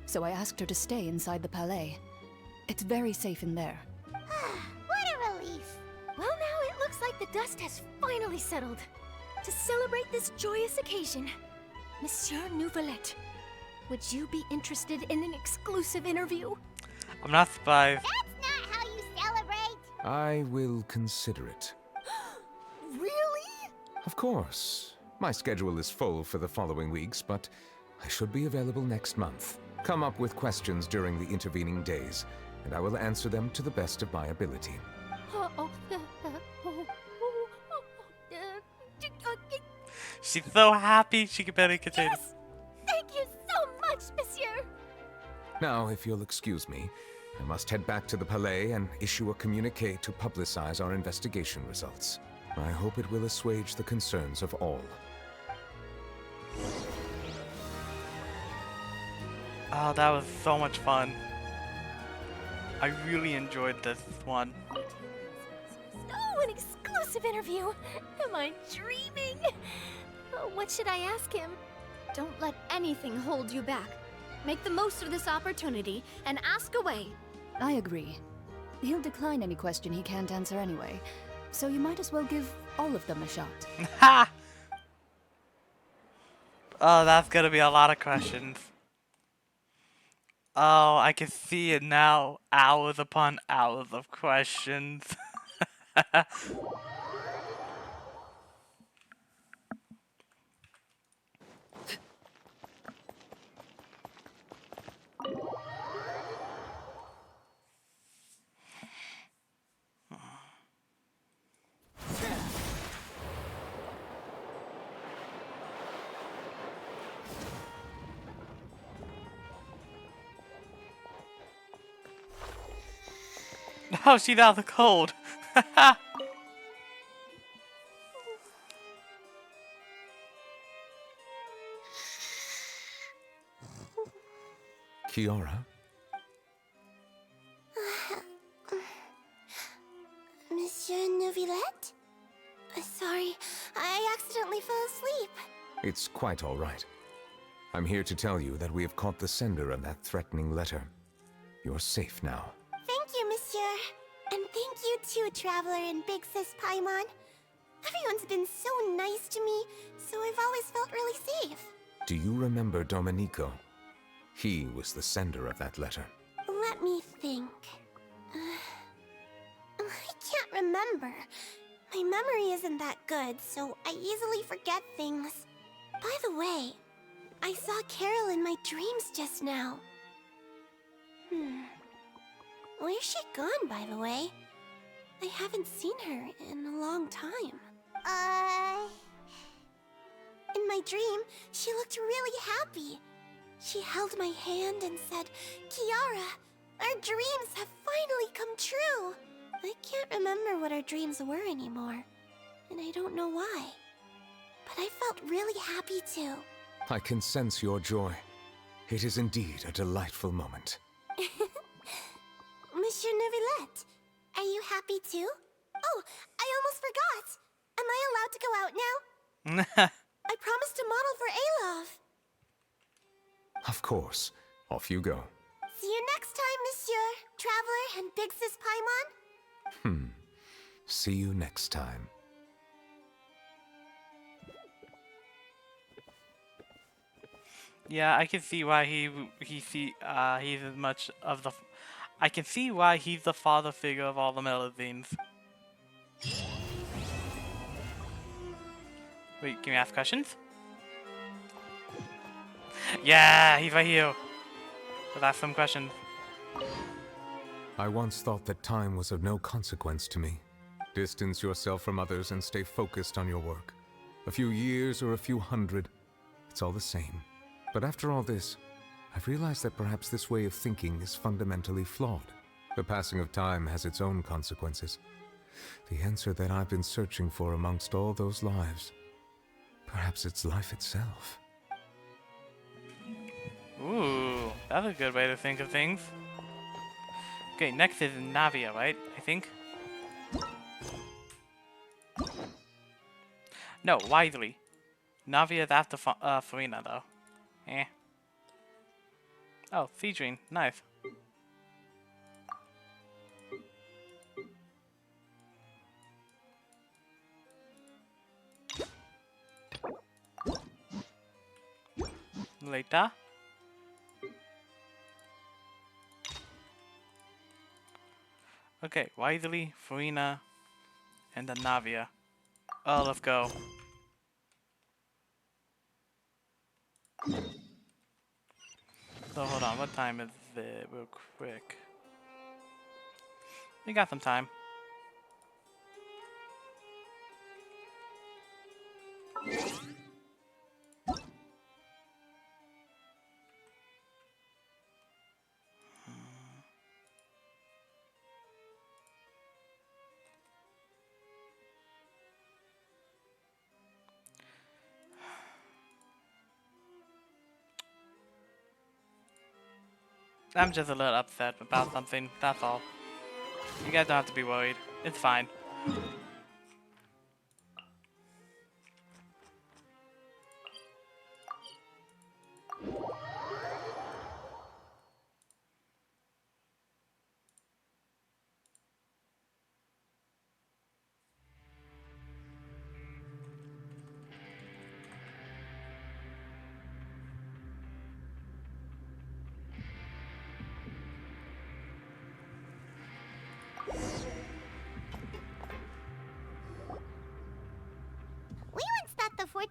Speaker 24: so I asked her to stay inside the Palais. It's very safe in there.
Speaker 4: What a relief.
Speaker 5: Well, now it looks like the dust has finally settled. To celebrate this joyous occasion, Monsieur Neuvillette, would you be interested in an exclusive interview?
Speaker 1: I'm not surprised.
Speaker 4: That's not how you celebrate.
Speaker 3: I will consider it.
Speaker 5: Really?
Speaker 3: Of course. My schedule is full for the following weeks, but I should be available next month. Come up with questions during the intervening days, and I will answer them to the best of my ability.
Speaker 1: She's so happy she can barely contain it.
Speaker 5: Thank you so much, Monsieur.
Speaker 3: Now, if you'll excuse me, I must head back to the Palais and issue a communique to publicize our investigation results. I hope it will assuage the concerns of all.
Speaker 1: Oh, that was so much fun. I really enjoyed this one.
Speaker 5: Oh, an exclusive interview. Am I dreaming? Oh, what should I ask him? Don't let anything hold you back. Make the most of this opportunity and ask away.
Speaker 24: I agree. He'll decline any question he can't answer anyway, so you might as well give all of them a shot.
Speaker 1: Ha! Oh, that's gonna be a lot of questions. Oh, I can see it now. Hours upon hours of questions. Oh, she's out of the cold.
Speaker 3: Kiara?
Speaker 21: Monsieur Neuvillette? Sorry, I accidentally fell asleep.
Speaker 3: It's quite all right. I'm here to tell you that we have caught the sender of that threatening letter. You're safe now.
Speaker 21: Thank you, Monsieur. And thank you too, Traveler and Big Sis Paimon. Everyone's been so nice to me, so I've always felt really safe.
Speaker 3: Do you remember Domenico? He was the sender of that letter.
Speaker 21: Let me think. I can't remember. My memory isn't that good, so I easily forget things. By the way, I saw Carol in my dreams just now. Where's she gone, by the way? I haven't seen her in a long time. In my dream, she looked really happy. She held my hand and said, "Kiara, our dreams have finally come true." I can't remember what our dreams were anymore, and I don't know why. But I felt really happy too.
Speaker 3: I can sense your joy. It is indeed a delightful moment.
Speaker 21: Monsieur Neuvillette, are you happy too? Oh, I almost forgot. Am I allowed to go out now? I promised to model for Alov.
Speaker 3: Of course. Off you go.
Speaker 21: See you next time, Monsieur, Traveler, and Big Sis Paimon.
Speaker 3: See you next time.
Speaker 1: Yeah, I can see why he's as much of the. I can see why he's the father figure of all the Melusines. Wait, can we ask questions? Yeah, he's right here. Let's ask some questions.
Speaker 3: I once thought that time was of no consequence to me. Distance yourself from others and stay focused on your work. A few years or a few hundred, it's all the same. But after all this, I've realized that perhaps this way of thinking is fundamentally flawed. The passing of time has its own consequences. The answer that I've been searching for amongst all those lives, perhaps it's life itself.
Speaker 1: Ooh, that's a good way to think of things. Okay, next is Navia, right? I think. No, Wisely. Navia's after Farina, though. Eh. Oh, Feedring. Nice. Later. Okay, Wisely, Farina, and then Navia. Oh, let's go. So hold on, what time is it? Real quick. We got some time. I'm just a little upset about something, that's all. You guys don't have to be worried. It's fine.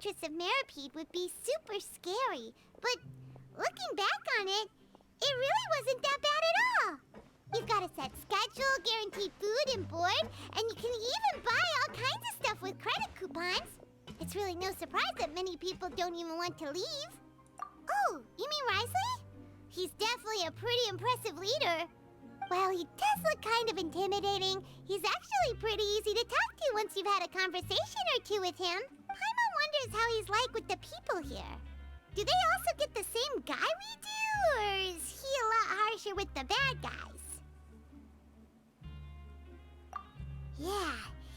Speaker 4: Electress of Meripede would be super scary, but looking back on it, it really wasn't that bad at all. You've got a set schedule, guaranteed food and board, and you can even buy all kinds of stuff with credit coupons. It's really no surprise that many people don't even want to leave. Oh, you mean Risley? He's definitely a pretty impressive leader. While he does look kind of intimidating, he's actually pretty easy to talk to once you've had a conversation or two with him. Paimon wonders how he's like with the people here. Do they also get the same guy we do, or is he a lot harsher with the bad guys? Yeah,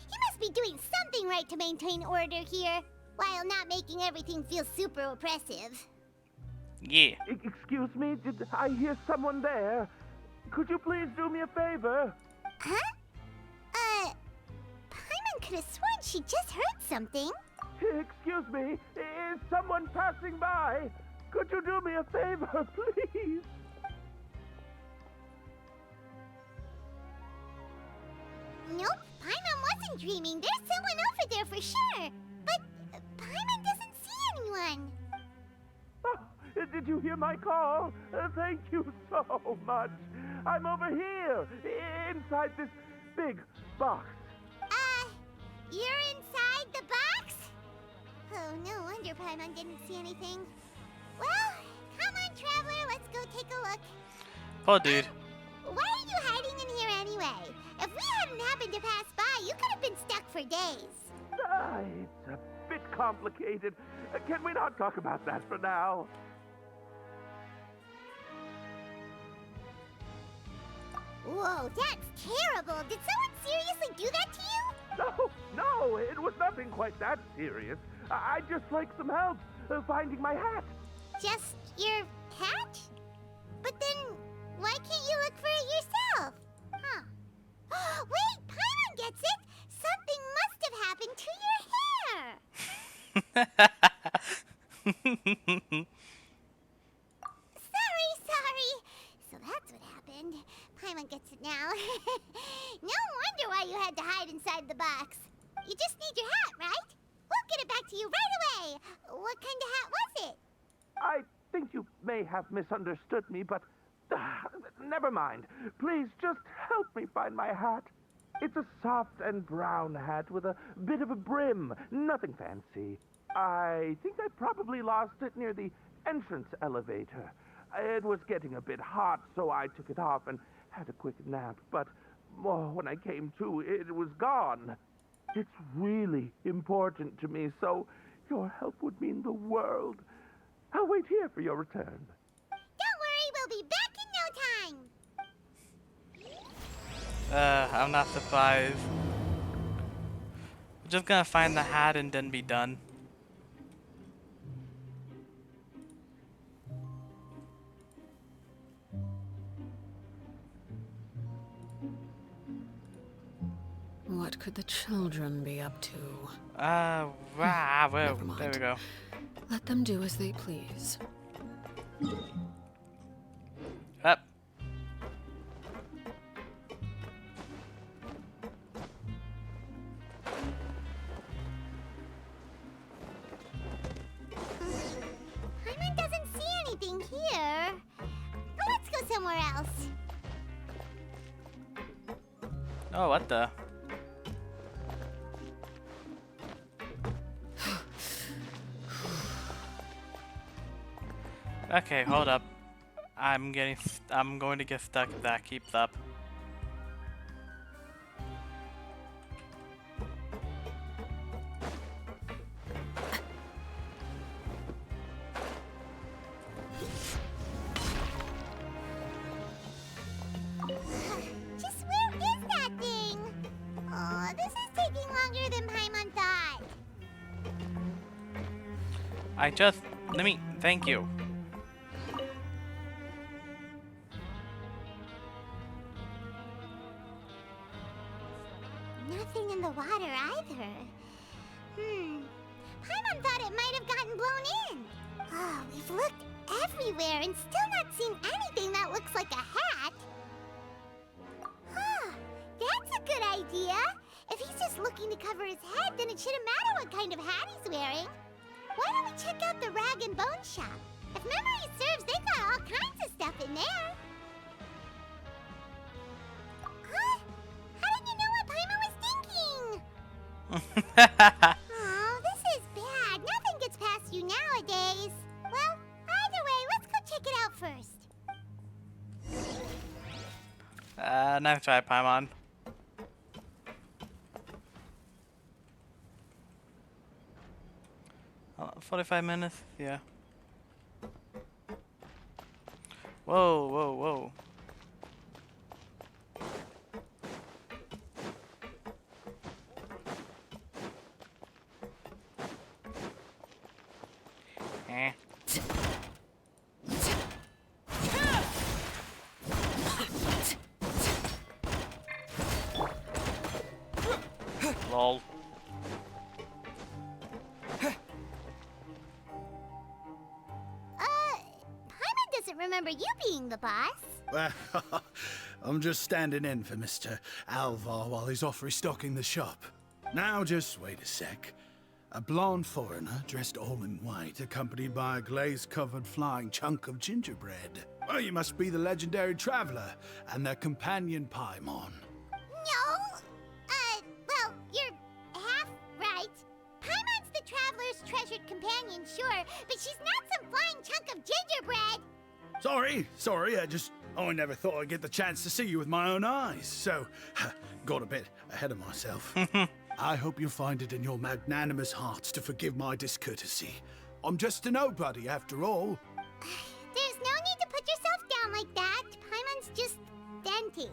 Speaker 4: he must be doing something right to maintain order here, while not making everything feel super oppressive.
Speaker 1: Yeah.
Speaker 10: Excuse me, did I hear someone there? Could you please do me a favor?
Speaker 4: Huh? Paimon could have sworn she just heard something.
Speaker 10: Excuse me, is someone passing by? Could you do me a favor, please?
Speaker 4: Nope, Paimon wasn't dreaming. There's someone over there for sure. But Paimon doesn't see anyone.
Speaker 10: Oh, did you hear my call? Thank you so much. I'm over here, inside this big box.
Speaker 4: You're inside the box? Oh, no wonder Paimon didn't see anything. Well, come on, Traveler, let's go take a look.
Speaker 1: Oh, dude.
Speaker 4: Why are you hiding in here anyway? If we hadn't happened to pass by, you could have been stuck for days.
Speaker 10: It's a bit complicated. Can we not talk about that for now?
Speaker 4: Whoa, that's terrible. Did someone seriously do that to you?
Speaker 10: No, it was nothing quite that serious. I'd just like some help finding my hat.
Speaker 4: Just your hat? But then, why can't you look for it yourself? Huh. Wait, Paimon gets it! Something must have happened to your hair! Sorry. So that's what happened. Paimon gets it now. No wonder why you had to hide inside the box. You just need your hat, right? We'll get it back to you right away. What kind of hat was it?
Speaker 10: I think you may have misunderstood me, but never mind. Please just help me find my hat. It's a soft and brown hat with a bit of a brim. Nothing fancy. I think I probably lost it near the entrance elevator. It was getting a bit hot, so I took it off and had a quick nap. But when I came to, it was gone. It's really important to me, so your help would mean the world. I'll wait here for your return.
Speaker 4: Don't worry, we'll be back in no time.
Speaker 1: I'm not surprised. We're just gonna find the hat and then be done.
Speaker 16: What could the children be up to?
Speaker 1: Well,
Speaker 16: Never mind.
Speaker 1: there we go.
Speaker 16: Let them do as they please.
Speaker 1: Up.
Speaker 4: Paimon doesn't see anything here. Let's go somewhere else.
Speaker 1: Oh, what the? Okay, hold up. I'm going to get stuck if that keeps up.
Speaker 4: Just where is that thing? Oh, this is taking longer than Paimon thought.
Speaker 1: Thank you.
Speaker 4: Nothing in the water either. Paimon thought it might have gotten blown in. Oh, we've looked everywhere and still not seen anything that looks like a hat. Huh, that's a good idea. If he's just looking to cover his head, then it shouldn't matter what kind of hat he's wearing. check out the Rag and Bone Shop. If memory serves, they got all kinds of stuff in there. Huh? How did you know what Paimon was thinking? Oh, this is bad. Nothing gets past you nowadays. Well, either way, let's go check it out first.
Speaker 1: Nice try, Paimon. 45 minutes? Yeah. Whoa, whoa, whoa. Eh. Lol.
Speaker 4: Paimon doesn't remember you being the boss.
Speaker 17: Well, I'm just standing in for Mr. Alvar while he's off restocking the shop. Now, just wait a sec. A blonde foreigner, dressed all in white, accompanied by a glaze-covered flying chunk of gingerbread. Well, you must be the legendary traveler and their companion Paimon.
Speaker 4: No! Well, you're half right. Paimon's the traveler's treasured companion, sure, but she's not some flying chunk of gingerbread!
Speaker 17: Sorry, I never thought I'd get the chance to see you with my own eyes, so got a bit ahead of myself. I hope you find it in your magnanimous hearts to forgive my discourtesy. I'm just a nobody, after all.
Speaker 4: There's no need to put yourself down like that. Paimon's just venting.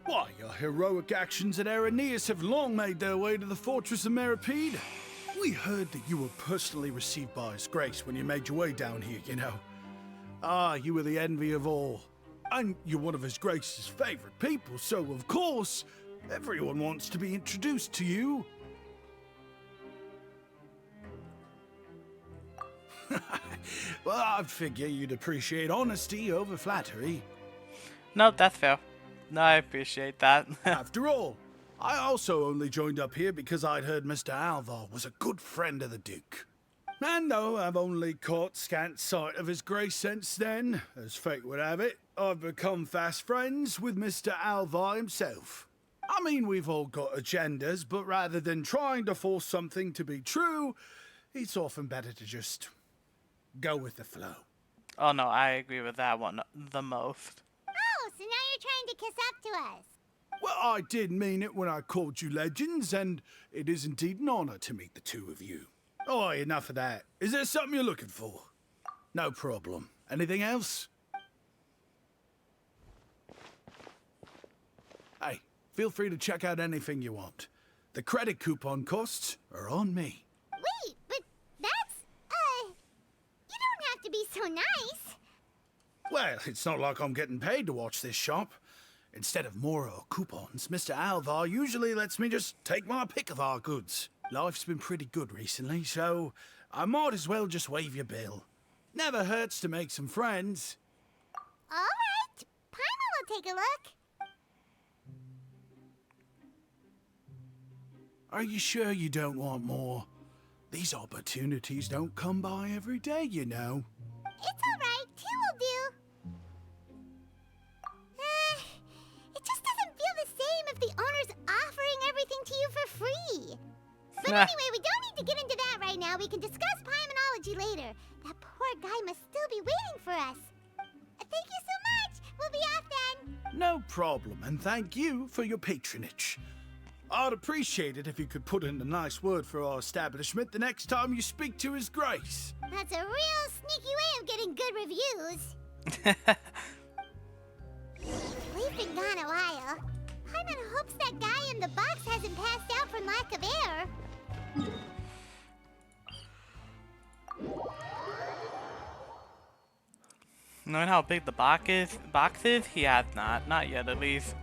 Speaker 17: Why, your heroic actions at Araneus have long made their way to the fortress of Meripede. We heard that you were personally received by His Grace when you made your way down here, you know. Ah, you were the envy of all. And you're one of His Grace's favorite people, so of course, everyone wants to be introduced to you. Well, I figure you'd appreciate honesty over flattery.
Speaker 1: No, that's fair. No, I appreciate that.
Speaker 17: After all, I also only joined up here because I'd heard Mr. Alvar was a good friend of the Duke. And though I've only caught scant sight of His Grace since then, as fate would have it, I've become fast friends with Mr. Alvar himself. I mean, we've all got agendas, but rather than trying to force something to be true, it's often better to just go with the flow.
Speaker 1: Oh no, I agree with that one the most.
Speaker 4: Oh, so now you're trying to kiss up to us.
Speaker 17: Well, I did mean it when I called you legends, and it is indeed an honor to meet the two of you. Oh, enough of that. Is there something you're looking for? No problem. Anything else? Hey, feel free to check out anything you want. The credit coupon costs are on me.
Speaker 4: Wait, but that's, you don't have to be so nice.
Speaker 17: Well, it's not like I'm getting paid to watch this shop. Instead of more coupons, Mr. Alvar usually lets me just take my pick of our goods. Life's been pretty good recently, so I might as well just waive your bill. Never hurts to make some friends.
Speaker 4: All right, Paimon will take a look.
Speaker 17: Are you sure you don't want more? These opportunities don't come by every day, you know.
Speaker 4: It's all right, 2 will do. It just doesn't feel the same if the owner's offering everything to you for free. But anyway, we don't need to get into that right now. We can discuss Paimonology later. That poor guy must still be waiting for us. Thank you so much. We'll be off then.
Speaker 17: No problem, and thank you for your patronage. I'd appreciate it if you could put in a nice word for our establishment the next time you speak to His Grace.
Speaker 4: That's a real sneaky way of getting good reviews. We've been gone a while. Paimon hopes that guy in the box hasn't passed out from lack of air.
Speaker 1: Knowing how big the box is, he has not yet at least.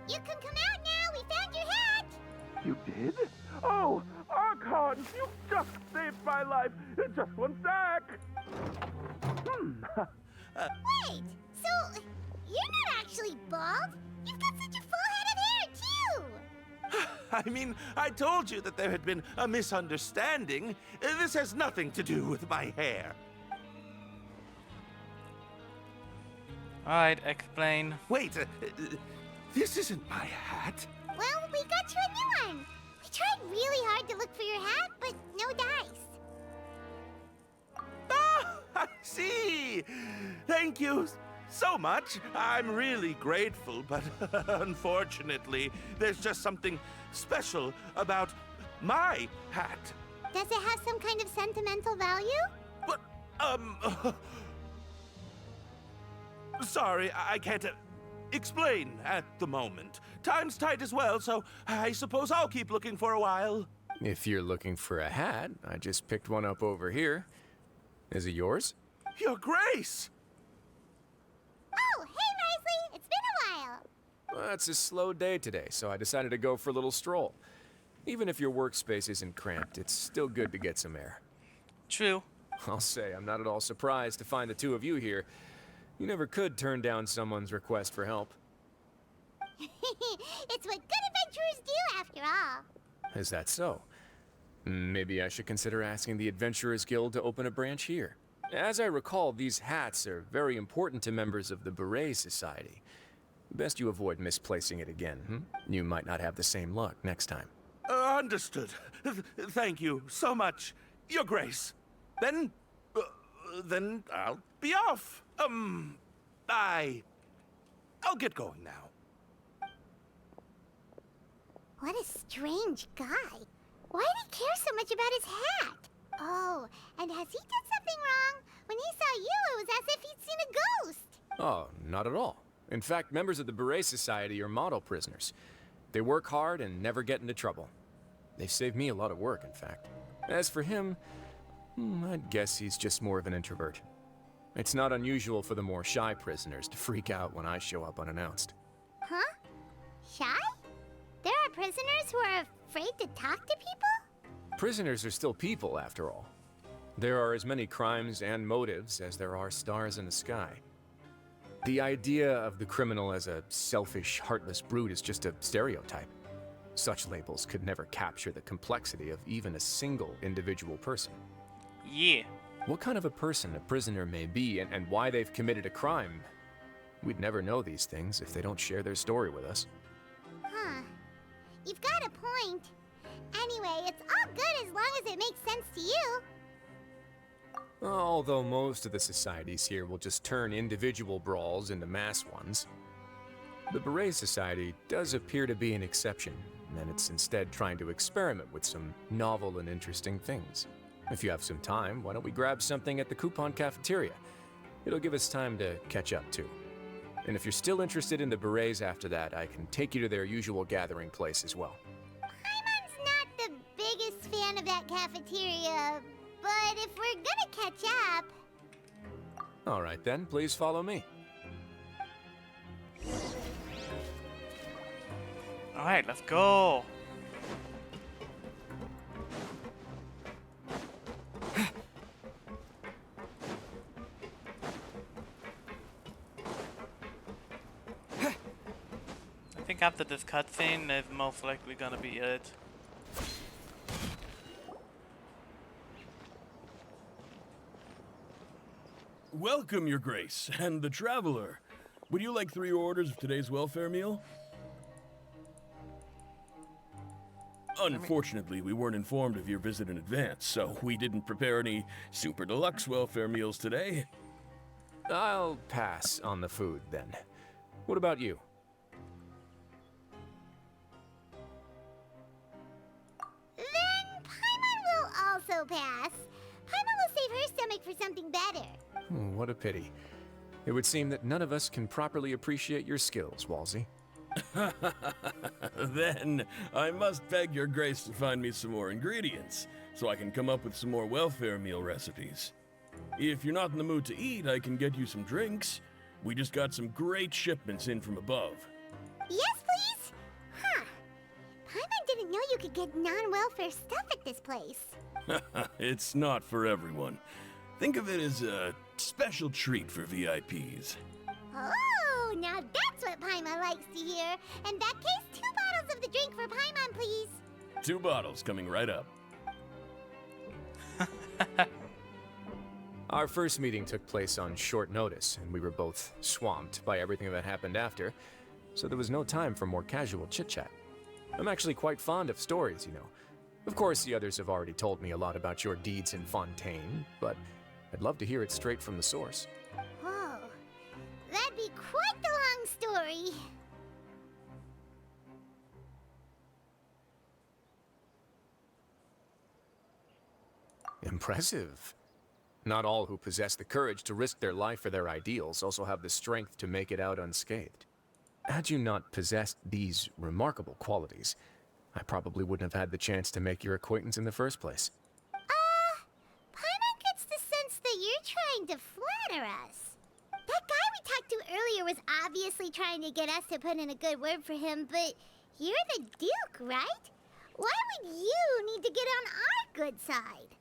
Speaker 4: You can come out now. We found your hat.
Speaker 10: You did? Oh, Archon, you just saved my life in just one sec.
Speaker 4: Wait, so you're not actually bald? You've got such a full head of hair, too.
Speaker 10: I mean, I told you that there had been a misunderstanding. This has nothing to do with my hair.
Speaker 1: Alright, explain.
Speaker 10: Wait, this isn't my hat.
Speaker 4: Well, we got you a new one. We tried really hard to look for your hat, but no dice.
Speaker 10: Ah, I see. Thank you so much. I'm really grateful, but unfortunately, there's just something special about my hat.
Speaker 4: Does it have some kind of sentimental value?
Speaker 10: But, sorry, I can't explain at the moment. Time's tight as well, so I suppose I'll keep looking for a while.
Speaker 2: If you're looking for a hat, I just picked one up over here. Is it yours?
Speaker 10: Your Grace!
Speaker 4: Oh, hey, Risley! It's been a while.
Speaker 2: Well, it's a slow day today, so I decided to go for a little stroll. Even if your workspace isn't cramped, it's still good to get some air.
Speaker 1: True.
Speaker 2: I'll say, I'm not at all surprised to find the two of you here. You never could turn down someone's request for help.
Speaker 4: It's what good adventurers do, after all.
Speaker 2: Is that so? Maybe I should consider asking the Adventurers Guild to open a branch here. As I recall, these hats are very important to members of the Beret Society. Best you avoid misplacing it again, You might not have the same luck next time.
Speaker 10: Understood. Thank you so much, Your Grace. Then I'll be off. I'll get going now.
Speaker 4: What a strange guy. Why did he care so much about his hat? Oh, and has he done something wrong? When he saw you, it was as if he'd seen a ghost.
Speaker 2: Oh, not at all. In fact, members of the Beret Society are model prisoners. They work hard and never get into trouble. They've saved me a lot of work, in fact. As for him, I'd guess he's just more of an introvert. It's not unusual for the more shy prisoners to freak out when I show up unannounced.
Speaker 4: Huh? Shy? There are prisoners who are afraid to talk to people?
Speaker 2: Prisoners are still people, after all. There are as many crimes and motives as there are stars in the sky. The idea of the criminal as a selfish, heartless brute is just a stereotype. Such labels could never capture the complexity of even a single individual person.
Speaker 1: Yeah.
Speaker 2: What kind of a person a prisoner may be and why they've committed a crime, we'd never know these things if they don't share their story with us.
Speaker 4: Huh. You've got a point. Anyway, it's all good as long as it makes sense to you.
Speaker 2: Although most of the societies here will just turn individual brawls into mass ones. The Beret Society does appear to be an exception, and it's instead trying to experiment with some novel and interesting things. If you have some time, why don't we grab something at the Coupon Cafeteria? It'll give us time to catch up, too. And if you're still interested in the Berets after that, I can take you to their usual gathering place as well.
Speaker 4: Paimon's not the biggest fan of that cafeteria, but if we're gonna catch up...
Speaker 2: All right then, please follow me.
Speaker 1: Alright, let's go. I think after this cutscene, is most likely gonna be it.
Speaker 15: Welcome, Your Grace, and the Traveler. Would you like 3 orders of today's welfare meal? Unfortunately, we weren't informed of your visit in advance, so we didn't prepare any super deluxe welfare meals today.
Speaker 2: I'll pass on the food, then. What about you?
Speaker 4: Then Paimon will also pass. Paimon will save her stomach for something better.
Speaker 2: What a pity. It would seem that none of us can properly appreciate your skills, Walsey.
Speaker 15: Then, I must beg Your Grace to find me some more ingredients, so I can come up with some more welfare meal recipes. If you're not in the mood to eat, I can get you some drinks. We just got some great shipments in from above.
Speaker 4: Yes, please? Huh. Paimon didn't know you could get non-welfare stuff at this place.
Speaker 15: It's not for everyone. Think of it as a special treat for VIPs.
Speaker 4: Oh, Now that's what Paimon likes to hear. In that case, 2 bottles of the drink for Paimon, please.
Speaker 15: 2 bottles coming right up.
Speaker 2: Our first meeting took place on short notice, and we were both swamped by everything that happened after, so there was no time for more casual chit-chat. I'm actually quite fond of stories, you know. Of course, the others have already told me a lot about your deeds in Fontaine, but I'd love to hear it straight from the source.
Speaker 4: Whoa, that'd be quite the long story.
Speaker 2: Impressive. Not all who possess the courage to risk their life for their ideals also have the strength to make it out unscathed. Had you not possessed these remarkable qualities, I probably wouldn't have had the chance to make your acquaintance in the first place.
Speaker 4: Paimon gets the sense that you're trying to flatter us. That guy we talked to earlier was obviously trying to get us to put in a good word for him, but you're the Duke, right? Why would you need to get on our good side?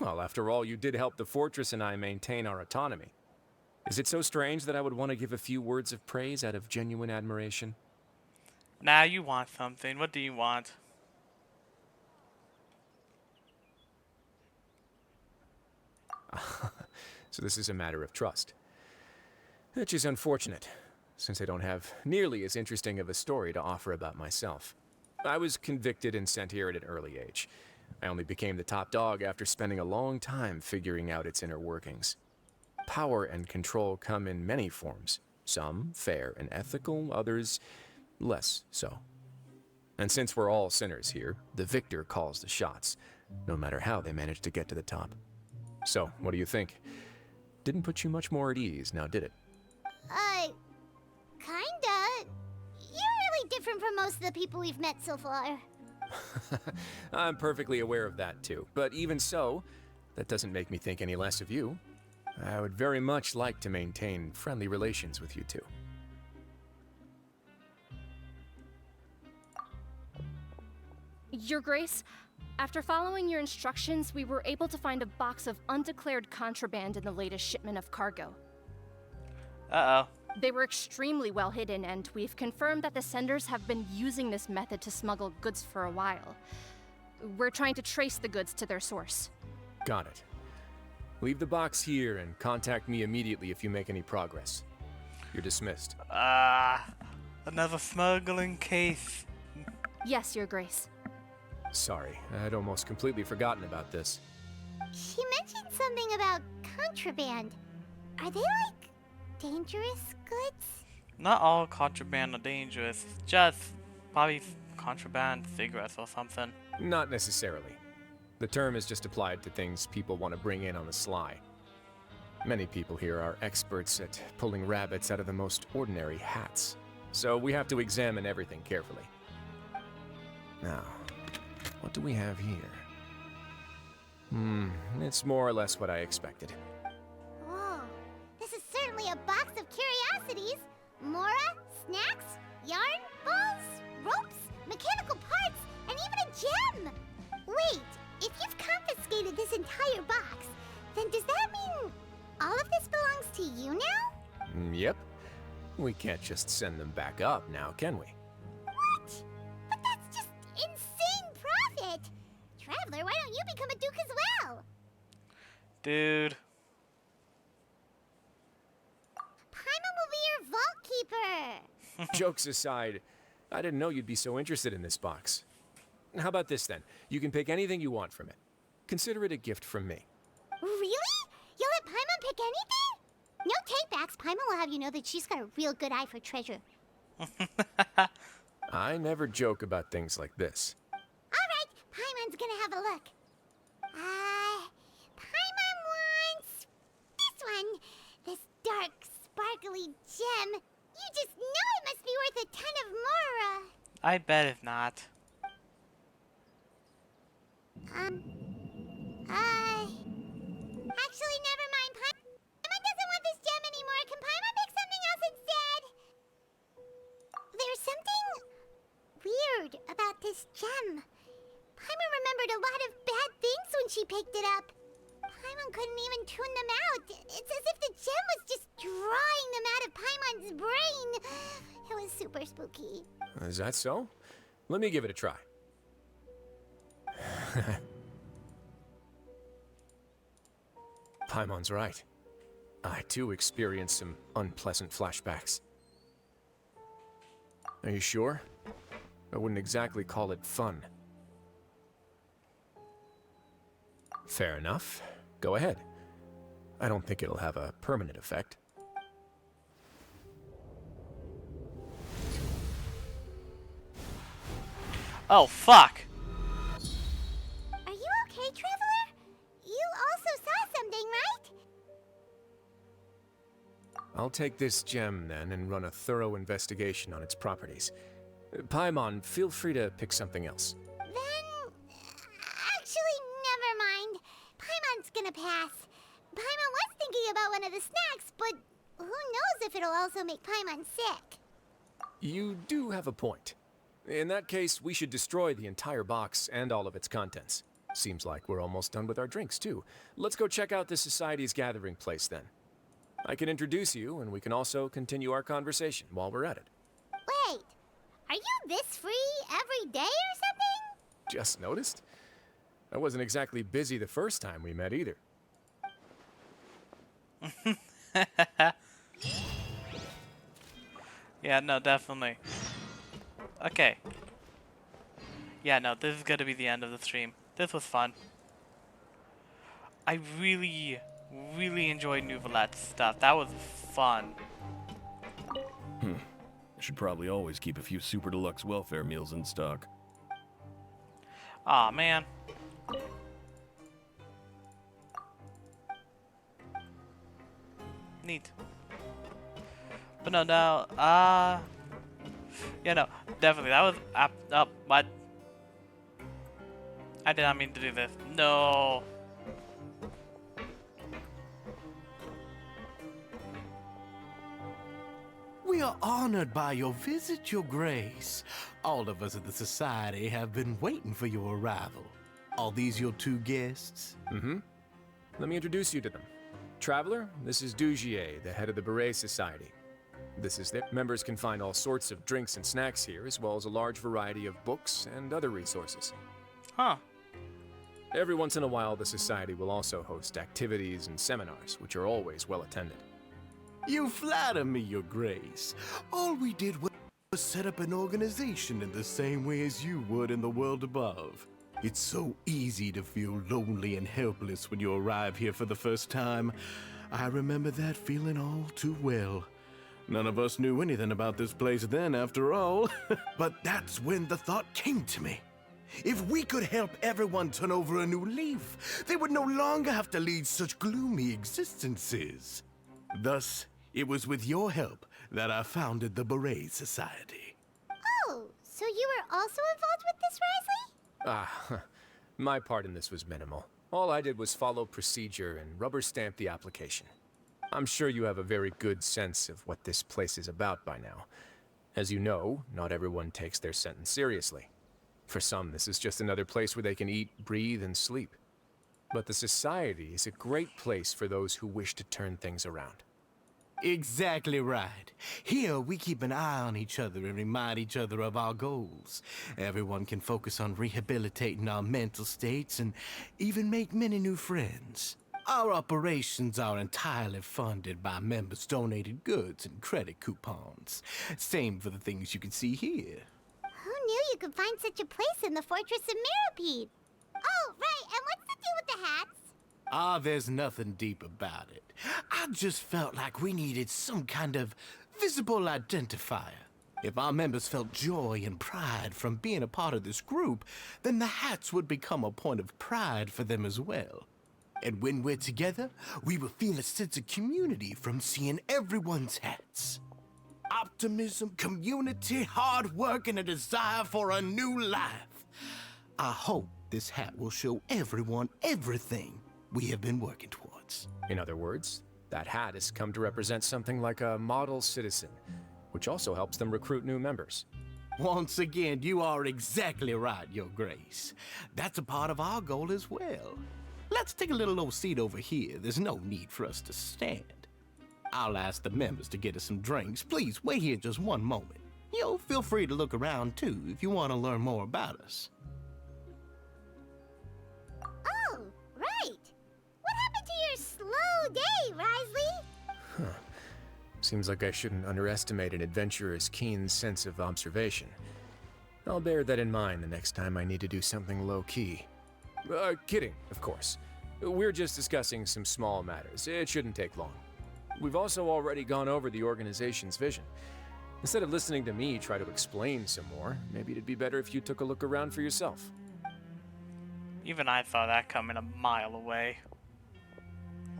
Speaker 2: Well, after all, you did help the fortress and I maintain our autonomy. Is it so strange that I would want to give a few words of praise out of genuine admiration?
Speaker 1: Now you want something. What do you want?
Speaker 2: So this is a matter of trust. Which is unfortunate, since I don't have nearly as interesting of a story to offer about myself. I was convicted and sent here at an early age. I only became the top dog after spending a long time figuring out its inner workings. Power and control come in many forms, some fair and ethical, others less so. And since we're all sinners here, the victor calls the shots, no matter how they manage to get to the top. So, what do you think? Didn't put you much more at ease, now did it?
Speaker 4: Kinda. You're really different from most of the people we've met so far.
Speaker 2: I'm perfectly aware of that too, but even so, that doesn't make me think any less of you. I would very much like to maintain friendly relations with you two.
Speaker 5: Your Grace, after following your instructions, we were able to find a box of undeclared contraband in the latest shipment of cargo.
Speaker 1: Uh-oh.
Speaker 5: They were extremely well hidden, and we've confirmed that the senders have been using this method to smuggle goods for a while. We're trying to trace the goods to their source.
Speaker 2: Got it. Leave the box here and contact me immediately if you make any progress. You're dismissed.
Speaker 1: Another smuggling case.
Speaker 5: Yes, Your Grace.
Speaker 2: Sorry, I'd almost completely forgotten about this.
Speaker 4: She mentioned something about contraband. Are they like dangerous goods?
Speaker 1: Not all contraband are dangerous. Just probably contraband cigarettes or something.
Speaker 2: Not necessarily. The term is just applied to things people want to bring in on the sly. Many people here are experts at pulling rabbits out of the most ordinary hats. So we have to examine everything carefully. Now, what do we have here? It's more or less what I expected.
Speaker 4: Whoa, this is certainly a box of curiosities. Mora, snacks, yarn, balls, ropes, mechanical parts, and even a gem! Wait, if you've confiscated this entire box, then does that mean all of this belongs to you now?
Speaker 2: Yep. We can't just send them back up now, can we?
Speaker 4: What? But that's just insane profit! Traveler, why don't you become a duke as well?
Speaker 1: Dude.
Speaker 4: Paimon will be your vault keeper!
Speaker 2: Jokes aside, I didn't know you'd be so interested in this box. How about this then? You can pick anything you want from it. Consider it a gift from me.
Speaker 4: Really? You'll let Paimon pick anything? No take-backs. Paimon will have you know that she's got a real good eye for treasure.
Speaker 2: I never joke about things like this.
Speaker 4: Alright, Paimon's gonna have a look. Paimon wants this one. This dark, sparkly gem. You just know it must be worth a ton of Mora.
Speaker 1: I bet it's not.
Speaker 4: Actually, never mind. Paimon doesn't want this gem anymore. Can Paimon pick something else instead? There's something weird about this gem. Paimon remembered a lot of bad things when she picked it up. Paimon couldn't even tune them out. It's as if the gem was just drawing them out of Paimon's brain. It was super spooky.
Speaker 2: Is that so? Let me give it a try. Paimon's right. I too experienced some unpleasant flashbacks. Are you sure? I wouldn't exactly call it fun. Fair enough. Go ahead. I don't think it'll have a permanent effect.
Speaker 1: Oh, fuck!
Speaker 4: Are you okay, Traveler? You also saw something, right?
Speaker 2: I'll take this gem then and run a thorough investigation on its properties. Paimon, feel free to pick something else.
Speaker 4: Then... actually, never mind. Paimon's gonna pass. Paimon was thinking about one of the snacks, but who knows if it'll also make Paimon sick.
Speaker 2: You do have a point. In that case, we should destroy the entire box and all of its contents. Seems like we're almost done with our drinks, too. Let's go check out the Society's gathering place, then. I can introduce you, and we can also continue our conversation while we're at it.
Speaker 4: Wait, are you this free every day or something?
Speaker 2: Just noticed? I wasn't exactly busy the first time we met, either.
Speaker 1: Yeah, no, definitely. Okay. Yeah, no, this is gonna be the end of the stream. This was fun. I really enjoyed Nouvelette's stuff. That was fun.
Speaker 15: I should probably always keep a few super deluxe welfare meals in stock.
Speaker 1: Aw, man. Neat. But no, yeah, no, definitely, that was up, what? I did not mean to do this. No.
Speaker 22: We are honored by your visit, Your Grace. All of us at the Society have been waiting for your arrival. Are these your two guests?
Speaker 2: Mm-hmm. Let me introduce you to them. Traveler, this is Dugier, the head of the Beret Society. This is their members can find all sorts of drinks and snacks here, as well as a large variety of books and other resources.
Speaker 1: Huh.
Speaker 22: Every once in a while, the Society will also host activities and seminars, which are always well attended. You flatter me, Your Grace. All we did was set up an organization in the same way as you would in the world above. It's so easy to feel lonely and helpless when you arrive here for the first time. I remember that feeling all too well. None of us knew anything about this place then, after all. But that's when the thought came to me. If we could help everyone turn over a new leaf, they would no longer have to lead such gloomy existences. Thus, it was with your help that I founded the Beret Society.
Speaker 4: Oh, so you were also involved with this, Risley?
Speaker 2: My part in this was minimal. All I did was follow procedure and rubber stamp the application. I'm sure you have a very good sense of what this place is about by now. As you know, not everyone takes their sentence seriously. For some, this is just another place where they can eat, breathe, and sleep. But the Society is a great place for those who wish to turn things around. Exactly right. Here, we keep an eye on each other and remind each other of our goals. Everyone can focus on rehabilitating our mental states and even make many new friends. Our operations are entirely funded by members' donated goods and credit coupons. Same for the things you can see here.
Speaker 4: Who knew you could find such a place in the Fortress of Mirapede? Oh, right, and what's the deal with the hats?
Speaker 22: There's nothing deep about it. I just felt like we needed some kind of visible identifier. If our members felt joy and pride from being a part of this group, then the hats would become a point of pride for them as well. And when we're together, we will feel a sense of community from seeing everyone's hats. Optimism, community, hard work, and a desire for a new life. I hope this hat will show everyone everything we have been working towards. In other words, that hat has come to represent something like a model citizen, which also helps them recruit new members. Once again, you are exactly right, Your Grace. That's a part of our goal as well. Let's take a little old seat over here. There's no need for us to stand. I'll ask the members to get us some drinks. Please wait here just one moment. Feel free to look around too if you want to learn more about us.
Speaker 4: Oh, right. What happened to your slow day, Risley?
Speaker 2: Huh. Seems like I shouldn't underestimate an adventurer's keen sense of observation. I'll bear that in mind the next time I need to do something low-key. Kidding, of course. We're just discussing some small matters. It shouldn't take long. We've also already gone over the organization's vision. Instead of listening to me try to explain some more, maybe it'd be better if you took a look around for yourself.
Speaker 1: Even I saw that coming a mile away.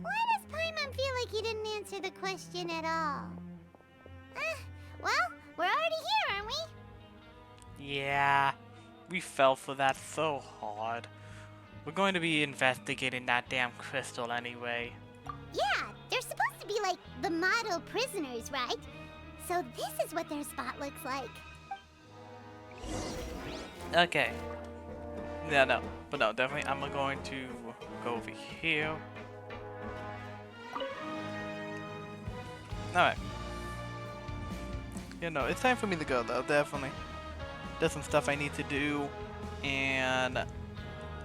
Speaker 4: Why does Paimon feel like he didn't answer the question at all? Well, we're already here, aren't we?
Speaker 1: Yeah, we fell for that so hard. We're going to be investigating that damn crystal anyway.
Speaker 4: Yeah, they're supposed to be like the model prisoners, right? So this is what their spot looks like.
Speaker 1: Okay. Yeah, no. But no, definitely I'm going to go over here. Alright. Yeah, no, it's time for me to go though, definitely. There's some stuff I need to do, and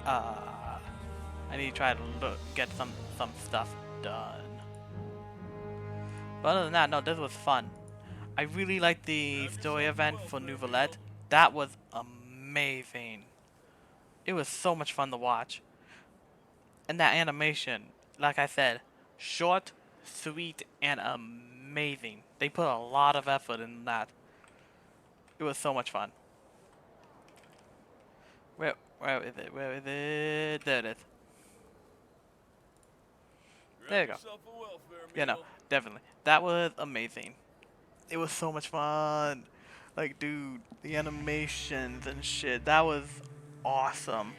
Speaker 1: I need to try to get some stuff done. But other than that, no, this was fun. I really liked the story event for Nouvellette. That was amazing. It was so much fun to watch. And that animation, like I said, short, sweet, and amazing. They put a lot of effort in that. It was so much fun. Where is it? Where is it? There it is. There you go. Yeah, no, definitely. That was amazing. It was so much fun. Like, dude, the animations and shit, that was awesome.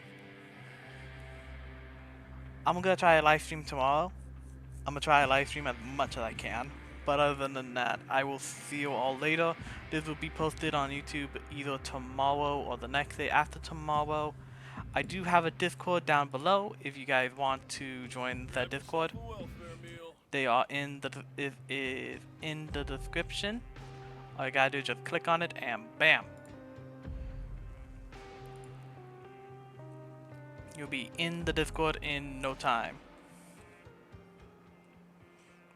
Speaker 1: I'm gonna try a live stream tomorrow. I'm gonna try a live stream as much as I can. But other than that, I will see you all later. This will be posted on YouTube either tomorrow or the next day after tomorrow. I do have a Discord down below if you guys want to join that Discord. They are in the description. All you gotta do is just click on it and bam. You'll be in the Discord in no time.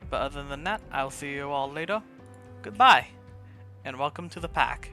Speaker 1: But other than that, I'll see you all later. Goodbye, and welcome to the pack.